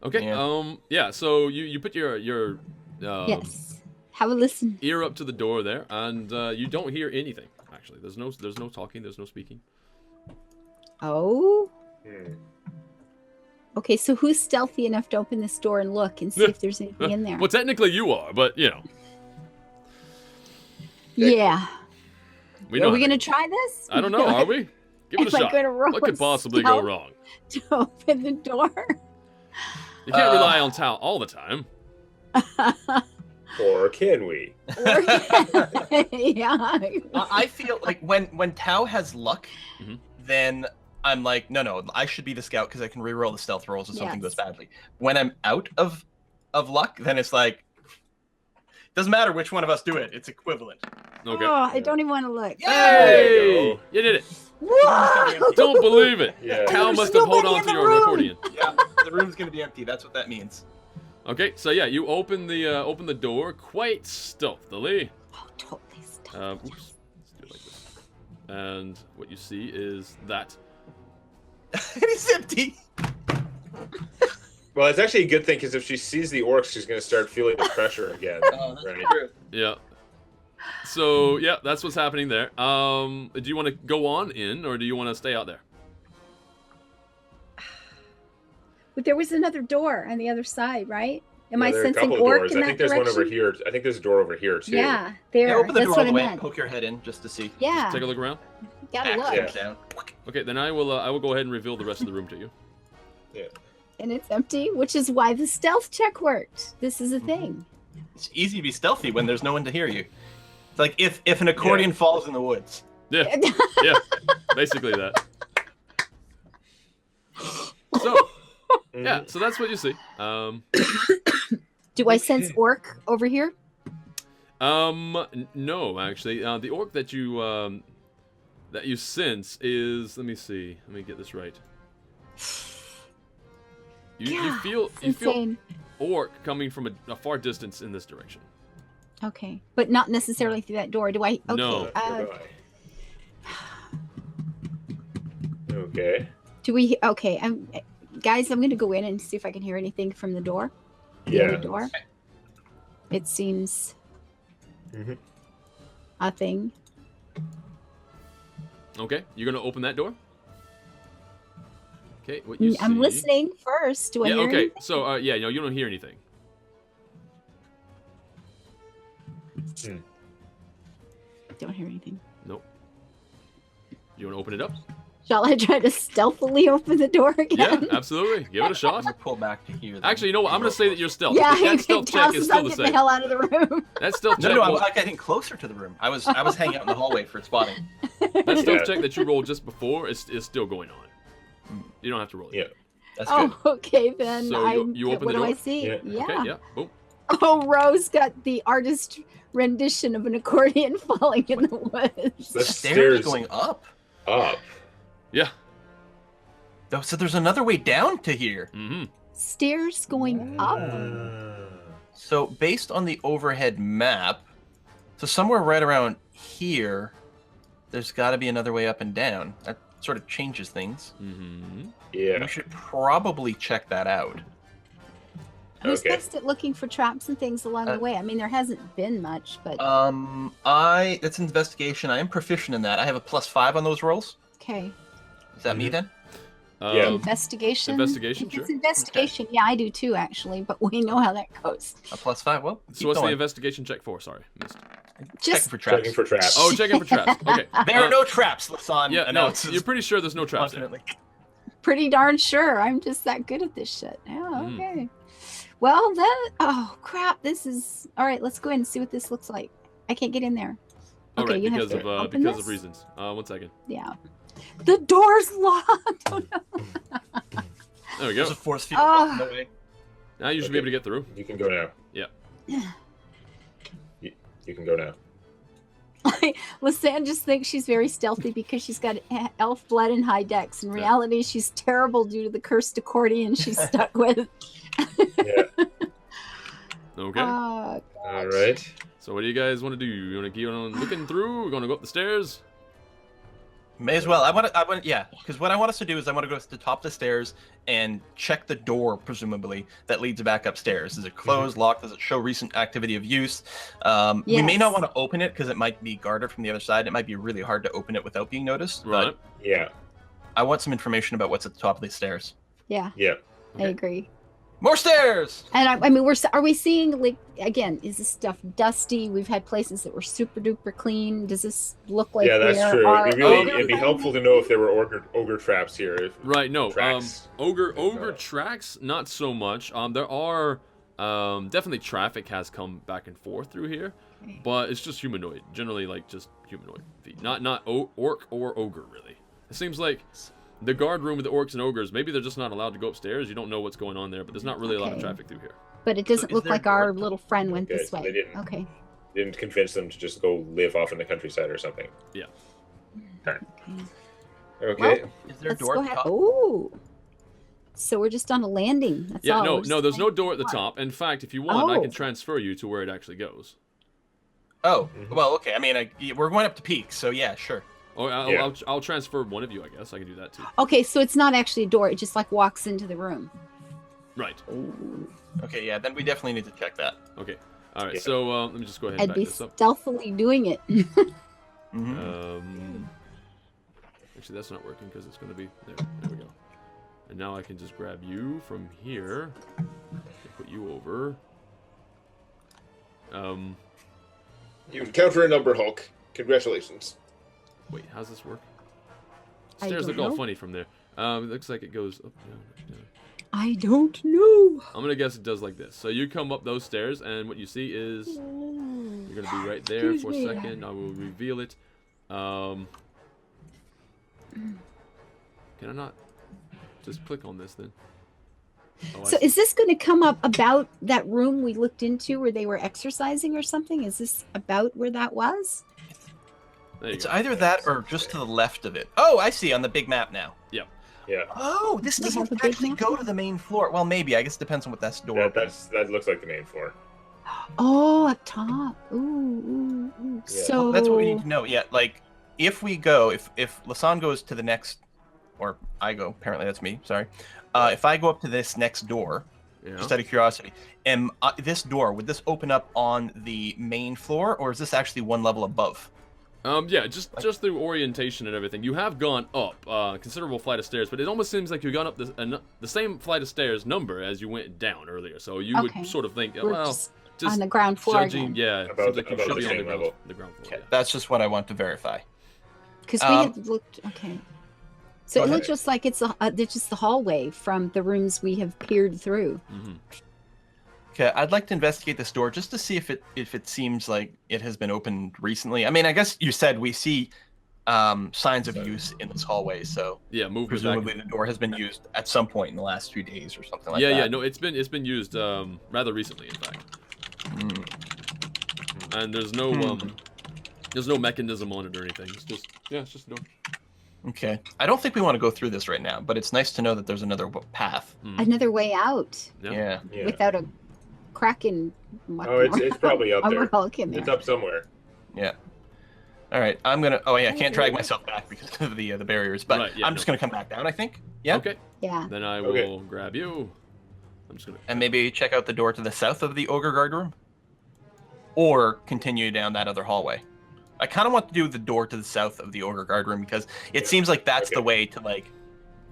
Okay. Yeah. Yeah. So you put your Yes. Have a listen. ear up to the door there, and you don't hear anything. Actually, there's no talking. There's no speaking. Oh. Hmm. Okay, so who's stealthy enough to open this door and look and see if there's anything in there? Well, technically you are, but you know. Yeah. We Are know we how going to try this? I don't know, are we? Give it a Am I shot. gonna roll What could a possibly go stealth? wrong? To open the door? You can't rely on Tao all the time. Or can we? Yeah. I feel like when Tao has luck, Mhm. then I'm like, no, I should be the scout because I can reroll the stealth rolls if something goes Yes. badly. When I'm out of luck, then it's like, doesn't matter which one of us do it. It's equivalent. Okay. Oh, I don't even want to look. Hey! You did it. Whoa! Don't believe it. Yeah. Cal There's must have held nobody on in to the your room. accordion. Yeah, the room's gonna be empty. That's what that means. Okay, so yeah, you open the door quite stealthily. Oh, totally stealth. Oops. Let's do it like this. And what you see is that. It's empty. Well, it's actually a good thing because if she sees the orcs, she's going to start feeling the pressure again. Oh, that's Right. true. Yeah. So yeah, that's what's happening there. Do you want to go on in, or do you want to stay out there? But there was another door on the other side, right? Am Yeah, I there are a sensing couple of orc doors. in I that think there's direction? one over here. I think there's a door over here too. Yeah, there. Yeah, open the That's door what all the I way. meant. Poke your head in just to see. Yeah, Take a look around. gotta look. Yeah. Down. Okay, then I will go ahead and reveal the rest of the room to you. Yeah. And it's empty, which is why the stealth check worked. This is a thing. It's easy to be stealthy when there's no one to hear you. It's like if an accordion falls in the woods. Yeah, yeah, basically that. So yeah, so that's what you see. Do I sense orc over here? No, actually, the orc that you sense is. Let me see. Let me get this right. You Yeah, feel it's insane. orc coming from a far distance in this direction. Okay, but not necessarily through that door. Do I? Okay. No. Okay. Do we? Okay. Guys, I'm going to go in and see if I can hear anything from the door. The Yeah. other door. It seems Mhm. a thing. Okay, you're gonna open that door. Okay, what you see? I'm listening first. Do I Yeah. hear Okay. anything? So yeah, no, you don't hear anything. Don't hear anything. Nope. You want to open it up? Shall I try to stealthily open the door Yeah, again? absolutely. Give it a shot. Pull back to here. Actually, you know what? I'm gonna say that you're stealth. Yeah, that stealth check is still I'm the getting same. the hell out of the room. That stealth check. No, I'm will- like getting closer to the room. I was hanging out in the hallway for spotting. that stealth Yeah. check that you rolled just before is still going on. You don't have to roll it. Yeah. That's good. Oh, okay then. So you open what the do I door? see? Yeah. Yeah. Okay. Yeah. Boom. Oh, Rose got the artist rendition of an accordion falling in the woods. The Stairs going up. up. Yeah. Oh, so there's another way down to here. Mm-hmm. Stairs going up. So based on the overhead map, so somewhere right around here, there's got to be another way up and down. That sort of changes things. Mm-hmm. Yeah. We should probably check that out. Who's Okay. best at looking for traps and things along the way? I mean, there hasn't been much, but That's investigation. I am proficient in that. I have a +5 on those rolls. okay. Is that me then? Yeah. Investigation. Investigation, If it's sure. investigation. Yeah, I do too, actually. But we know how that goes. A +5. Well, So keep what's the going. investigation check for? Sorry, missed. Checking Just for traps. Checking for traps. Oh, checking for traps. Okay. There are no traps. Lasan Yeah, no, announces you're pretty sure there's no traps there. confidently. pretty darn sure. I'm just that good at this shit. Yeah. Mm. Okay. Well, then. Oh crap! This is all right. Let's go in and see what this looks like. I can't get in there. All Okay, right, you have because to of open because this? of reasons. 1 second. Yeah. The door's locked. Oh, no. There we There's go. a force field Oh. blocking the way. Now you should be able to get through. You can go now. Yeah. You can go now. Lisanne just thinks she's very stealthy because she's got elf blood and high dex. In reality, she's terrible due to the cursed accordion she's stuck with. Yeah. Okay. Oh, All right. So what do you guys want to do? You want to keep on looking through? We're going to go up the stairs? May as well. I want to, yeah. Because what I want us to do is I want to go to the top of the stairs and check the door, presumably, that leads back upstairs. Is it closed, locked? Does it show recent activity of use? We may not Yes. want to open it because it might be guarded from the other side. It might be really hard to open it without being noticed. Right. Yeah. I want some information about what's at the top of these stairs. Yeah, Yeah. I agree. More stairs. And I mean, are we seeing, like, again, is this stuff dusty? We've had places that were super duper clean. Does this look like Yeah, that's there true. are It'd be helpful to know if there were ogre traps here. Right, no. Tracks. Ogre tracks, not so much. There are definitely traffic has come back and forth through here, but it's just humanoid. Generally, like, just humanoid feet. Not orc or ogre, really. It seems like the guard room with the orcs and ogres, maybe they're just not allowed to go upstairs. You don't know what's going on there, but there's not really a lot of traffic through here. But it doesn't So is look there like a our door? little friend went Okay, this so way. they didn't. Okay. Didn't convince them to just go live off in the countryside or something. Yeah. Okay. Well, Is there a let's door go at the ahead. top? Oh. So we're just on a landing. That's Yeah, all. no, We're just there's no landing. door at the top. In fact, if you want, I Oh. can transfer you to where it actually goes. Oh, Mhm. well, okay. I mean, we're going up to peak, so yeah, sure. Or Yeah. I'll transfer one of you, I guess. I can do that too. Okay, so it's not actually a door. It just like walks into the room. Right. Okay, yeah, then we definitely need to check that. Okay. All right. Yeah. So let me just go ahead and I'd back be this up. stealthily doing it. Mm-hmm. Actually, that's not working because it's going to be there. There we go. And now I can just grab you from here and put you over. You encounter a number, Hulk. Congratulations. Wait, how's this work? I Stairs don't look all know. funny from there. It looks like it goes up, down, up, down. I don't know. I'm gonna guess it does like this. So you come up those stairs, and what you see is you're gonna be right there Excuse for a me. second. I will reveal it. Can I not just click on this then? Oh, So is this going to come up about that room we looked into where they were exercising or something? Is this about where that was? there you It's go. either that or just to the left of it. Oh, I see, on the big map now. Yep. Yeah. Oh, this They have a doesn't big actually map go now? to the main floor. Well, maybe. I guess it depends on what that door That looks like the main floor. Oh, up top. Ooh. Yeah. So That's what we need to know. Yeah, like, if we go, if Lasan goes to the next, or I go, apparently that's me, sorry. If I go up to this next door, Yeah. just out of curiosity, this door, would this open up on the main floor, or is this actually one level above? Yeah, just through orientation and everything. You have gone up a considerable flight of stairs, but it almost seems like you've gone up the same flight of stairs number as you went down earlier. So you Okay. would sort of think, we're well, just just on the ground floor judging, again. yeah, About seems the- like you about should the be on same the ground, level. the ground floor. Okay, Yeah. that's just what I want to verify. Because we Um, had looked. Okay. So Go it ahead. looks just like it's just the hallway from the rooms we have peered through. Mhm. Okay, I'd like to investigate this door just to see if it seems like it has been opened recently. I mean, I guess you said we see signs of use in this hallway, so Yeah, movement presumably back. the door has been used at some point in the last few days or something like Yeah, that. yeah, no, it's been used rather recently, in fact. And there's no mechanism on it or anything. It's just it's just a door. Okay, I don't think we want to go through this right now, but it's nice to know that there's another path. Another way out Yeah. Yeah. without a kraken. Oh, it's probably up there. Hulk in there. It's up somewhere. Yeah. All right, I'm gonna. Oh yeah, I can't drag myself back because of the barriers, but Right, yeah, I'm just gonna come back down. I think. Yeah. Okay. Yeah. Then I Okay. will grab you. I'm just gonna. And maybe check out the door to the south of the ogre guard room, or continue down that other hallway. I kind of want to do the door to the south of the ogre guard room because it seems like that's the Okay. way to like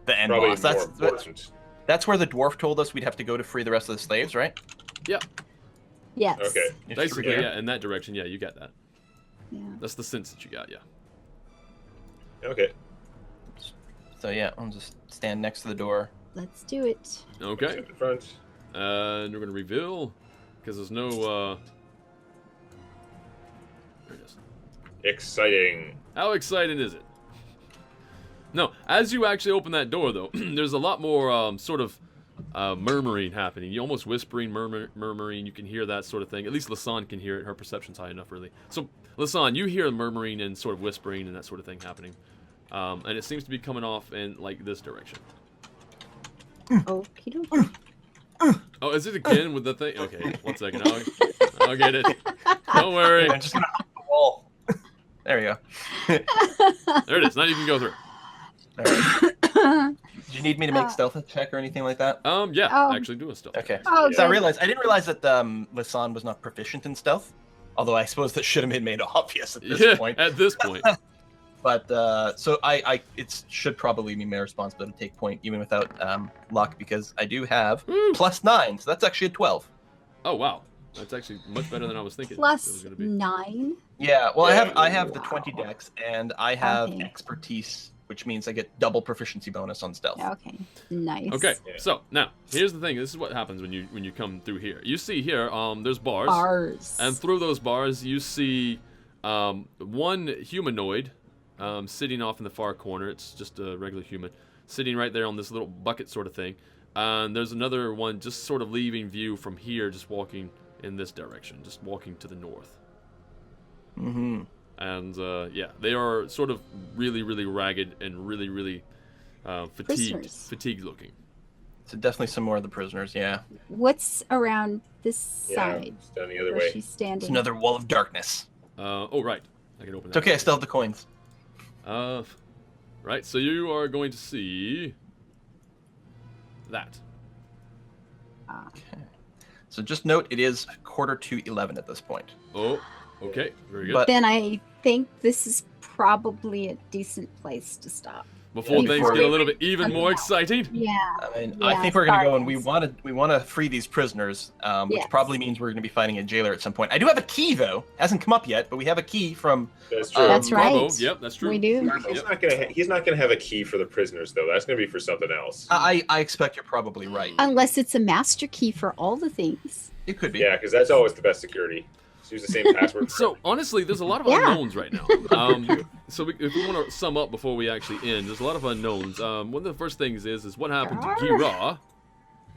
the end Probably boss. more important. That's where the dwarf told us we'd have to go to free the rest of the slaves, right? Yep. Yes. Okay. If Basically, you're here. yeah, in that direction. Yeah, you got that. Yeah. That's the sense that you got. Yeah. Okay. So yeah, I'll just stand next to the door. Let's do it. Okay. At the front. And we're gonna reveal because there's no. There it is. Exciting. How exciting is it? No, as you actually open that door, though, there's a lot more sort of murmuring happening. You almost whispering, murmuring. You can hear that sort of thing. At least Lasan can hear it. Her perception's high enough, really. So, Lasan, you hear murmuring and sort of whispering and that sort of thing happening. And it seems to be coming off in, like, this direction. Okie dokie. Oh, is it again with the thing? Okay, 1 second. I'll get it. Don't worry. I'm just gonna hop the wall. There we go. There it is. Now you can go through. All right. Do you need me to make stealth check or anything like that? Yeah, Oh. actually do a stealth. Okay. Oh, So I good. didn't realize that Lasan was not proficient in stealth. Although I suppose that should have been made obvious at this Yeah, point. at this point. But so it should probably be my responsibility to take point even without luck because I do have +9, so that's actually a 12. Oh wow, that's actually much better than I was thinking. it was Plus gonna be. 9. Yeah, well, Yeah. I have the 20 dex, and I have Okay. expertise, which means I get double proficiency bonus on stealth. Okay, nice. Okay, Yeah. so now here's the thing. This is what happens when you come through here. You see here, there's bars, Bars. and through those bars you see one humanoid sitting off in the far corner. It's just a regular human sitting right there on this little bucket sort of thing. And there's another one just sort of leaving view from here, just walking in this direction, just walking to the north. Mm-hmm. And yeah, they are sort of really, really ragged and really, really Prisoners. fatigued looking. So definitely some more of the prisoners, yeah. What's around this side It's down the other where way. she's standing? It's another wall of darkness. Oh right, I can open It's that. okay, I still have the coins. Right, so you are going to see that. Okay. So just note, it is 11:45 at this point. Oh, okay, very good. But- Then I think this is probably a decent place to stop. Before Yeah, things before get a we- little bit even more exciting. Yeah. I mean, Yeah, I think we're gonna go and we sorry. want to free these prisoners, which Yes. probably means we're gonna be fighting a jailer at some point. I do have a key though, hasn't come up yet, but we have a key from. That's true. That's right. Bravo. Yep, that's true. We do. He's not gonna have a key for the prisoners though. That's gonna be for something else. I expect you're probably right. Unless it's a master key for all the things. It could be. Yeah, because that's always the best security. Just use the same password. So honestly, there's a lot of Yeah. unknowns right now. So if we want to sum up before we actually end, there's a lot of unknowns. One of the first things is what happened to Gira.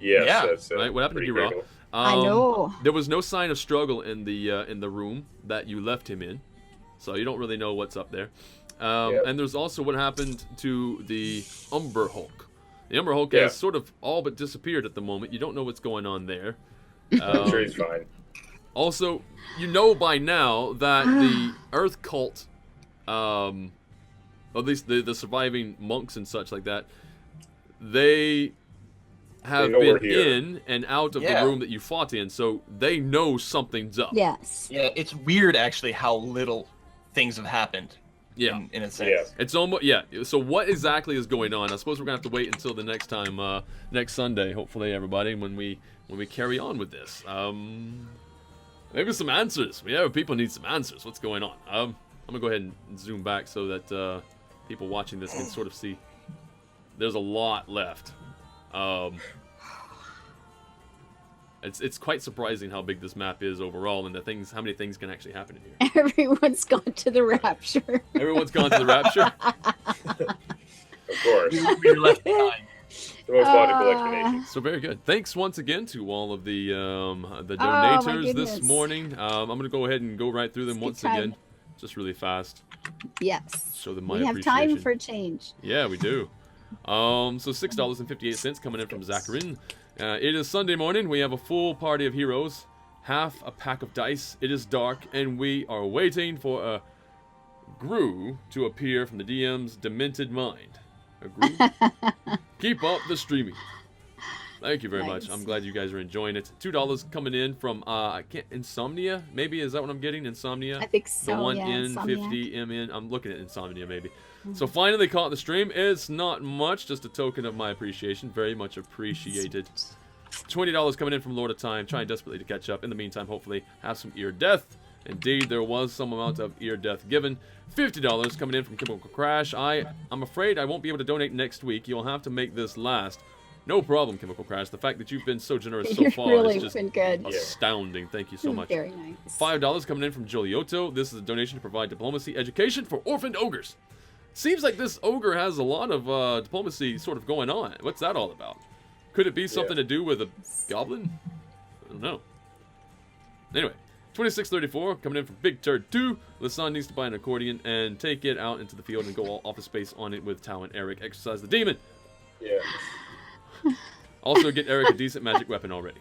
Yes, Yeah. that's Right, what happened to pretty Gira? critical. I know. There was no sign of struggle in the room that you left him in, so you don't really know what's up there. Yep. And there's also what happened to the Umber Hulk. The Umber Hulk Yeah. has sort of all but disappeared at the moment. You don't know what's going on there. I'm sure he's fine. Also, you know by now that the Earth cult, at least the surviving monks and such like that, they have They know been we're here. in and out of Yeah. the room that you fought in, so they know something's up. Yes. Yeah, it's weird actually how little things have happened. Yeah. In a sense. Yeah. It's almost, yeah. So what exactly is going on? I suppose we're gonna have to wait until the next time, next Sunday, hopefully, everybody, when we carry on with this. Maybe some answers. People need some answers. What's going on? I'm gonna go ahead and zoom back so that people watching this can sort of see. There's a lot left. It's quite surprising how big this map is overall, and how many things can actually happen in here. Everyone's gone to the rapture. Everyone's gone to the rapture. Of course. We're left behind. The most logical explanation. So very good. Thanks once again to all of the my donators this goodness. morning. I'm gonna go ahead and go right through them It's once good time. again, just really fast. Yes. Show them my We have appreciation. time for change. Yeah, we do. So $6.58 coming in from Zacharin. It is Sunday morning. We have a full party of heroes, half a pack of dice. It is dark, and we are waiting for a Gru to appear from the DM's demented mind. A Gru. Keep up the streaming. Thank you very much. Nice. I'm glad you guys are enjoying it. $2 coming in from Insomnia. Maybe is that what I'm getting? Insomnia. I think so. The one yeah, in Insomniac. 50 MN. I'm looking at Insomnia maybe. So finally caught the stream. It's not much, just a token of my appreciation. Very much appreciated. $20 coming in from Lord of Time, trying desperately to catch up. In the meantime, hopefully have some ear death. Indeed, there was some amount of ear death given. $50 coming in from Chemical Crash. I'm afraid I won't be able to donate next week. You'll have to make this last. No problem, Chemical Crash. The fact that you've been so generous so You've far really is just been good. astounding. Thank you so much. Very nice. $5 coming in from Giuliotto. This is a donation to provide diplomacy education for orphaned ogres. Seems like this ogre has a lot of diplomacy sort of going on. What's that all about? Could it be something to do with a goblin? I don't know. Anyway, $26.34 coming in from Big Turd 2. Lisanne needs to buy an accordion and take it out into the field and go all office space on it with Tao and Eric. Exercise the demon. Yeah. Also get Eric a decent magic weapon already.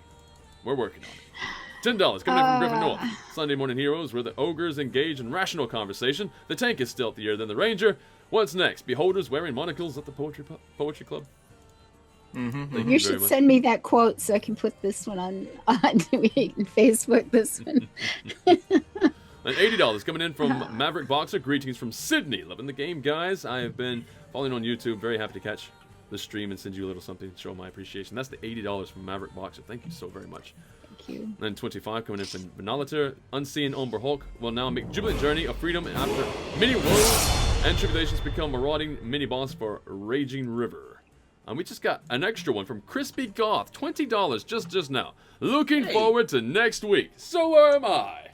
We're working on it. $10 coming in from Griffin Noah. Sunday Morning Heroes, where the ogres engage in rational conversation. The tank is stealthier than the ranger. What's next? Beholders wearing monocles at the poetry club. Mm-hmm. Thank You very should much. send me that quote so I can put this one on Facebook. This one. And $80 coming in from Maverick Boxer. Greetings from Sydney. Loving the game, guys. I have been following on YouTube. Very happy to catch the stream and send you a little something to show my appreciation. That's the $80 from Maverick Boxer. Thank you so very much. Thank you. And 25 coming in from Vanalater. Unseen Umber Hulk will now make jubilant journey of freedom after many woes and tribulations become marauding mini-boss for Raging River. And we just got an extra one from Crispy Goth. $20 just now. Looking forward to next week. So am I.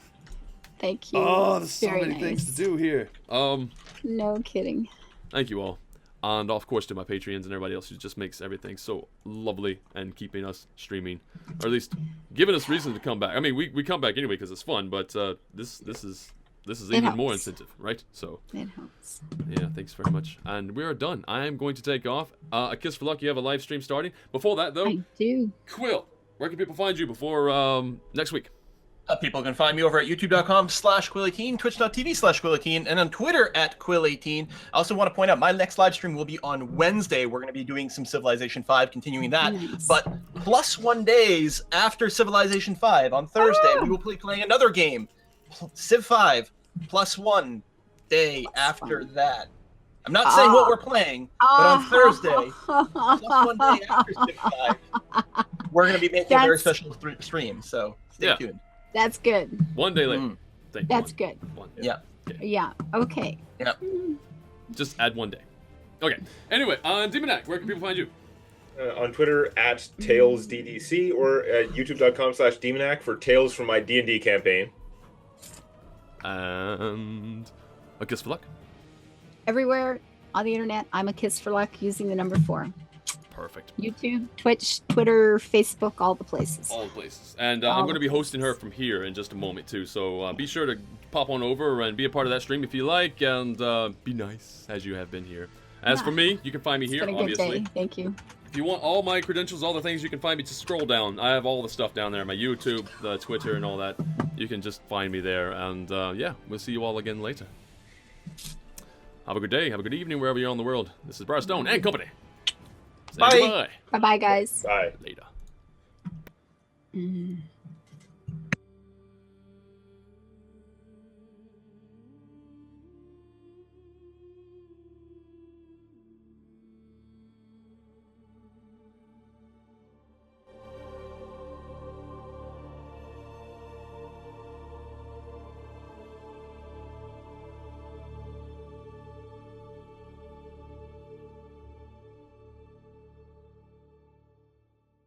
Thank you. Oh, there's so Very many nice. things to do here. No kidding. Thank you all. And of course to my Patreons and everybody else who just makes everything so lovely and keeping us streaming. Or at least giving us reason to come back. I mean, we come back anyway because it's fun, but this is even more incentive, right? So It helps. yeah, thanks very much. And we are done. I am going to take off. A Kiss for Luck, you have a live stream starting. Before that though, I do. Quill, where can people find you before next week? People can find me over at youtube.com/Quill18, twitch.tv/Quill18, and on Twitter at Quill18. I also want to point out my next live stream will be on Wednesday. We're going to be doing some Civilization 5, continuing that. Nice. But +1 days after Civilization 5, on Thursday, we will be playing another game, Civ 5, +1 day after that. I'm not saying what we're playing, but on Thursday, +1 day after Civ 5, we're going to be making a very special stream, so stay tuned. That's good. 1 day later. That's good. One. Yeah. Yeah. Okay. Yeah. Just add 1 day. Okay. Anyway, Demonac, where can people find you? On Twitter at TailsDDC or at youtube.com/Demonac for Tales from my D&D campaign. And A Kiss for Luck. Everywhere on the internet, I'm a Kiss for Luck using the number 4. Perfect. YouTube, Twitch, Twitter, Facebook, all the places. All the places. And I'm going to be hosting her from here in just a moment, too. So be sure to pop on over and be a part of that stream if you like. And be nice, as you have been here. As for me, you can find me here, It's been a good obviously. day. Thank you. If you want all my credentials, all the things, you can find me. Just scroll down. I have all the stuff down there. My YouTube, the Twitter, and all that. You can just find me there. And yeah, we'll see you all again later. Have a good day. Have a good evening wherever you're in the world. This is Barstone and Company. Bye. Say goodbye. Bye-bye, guys. Bye. Later.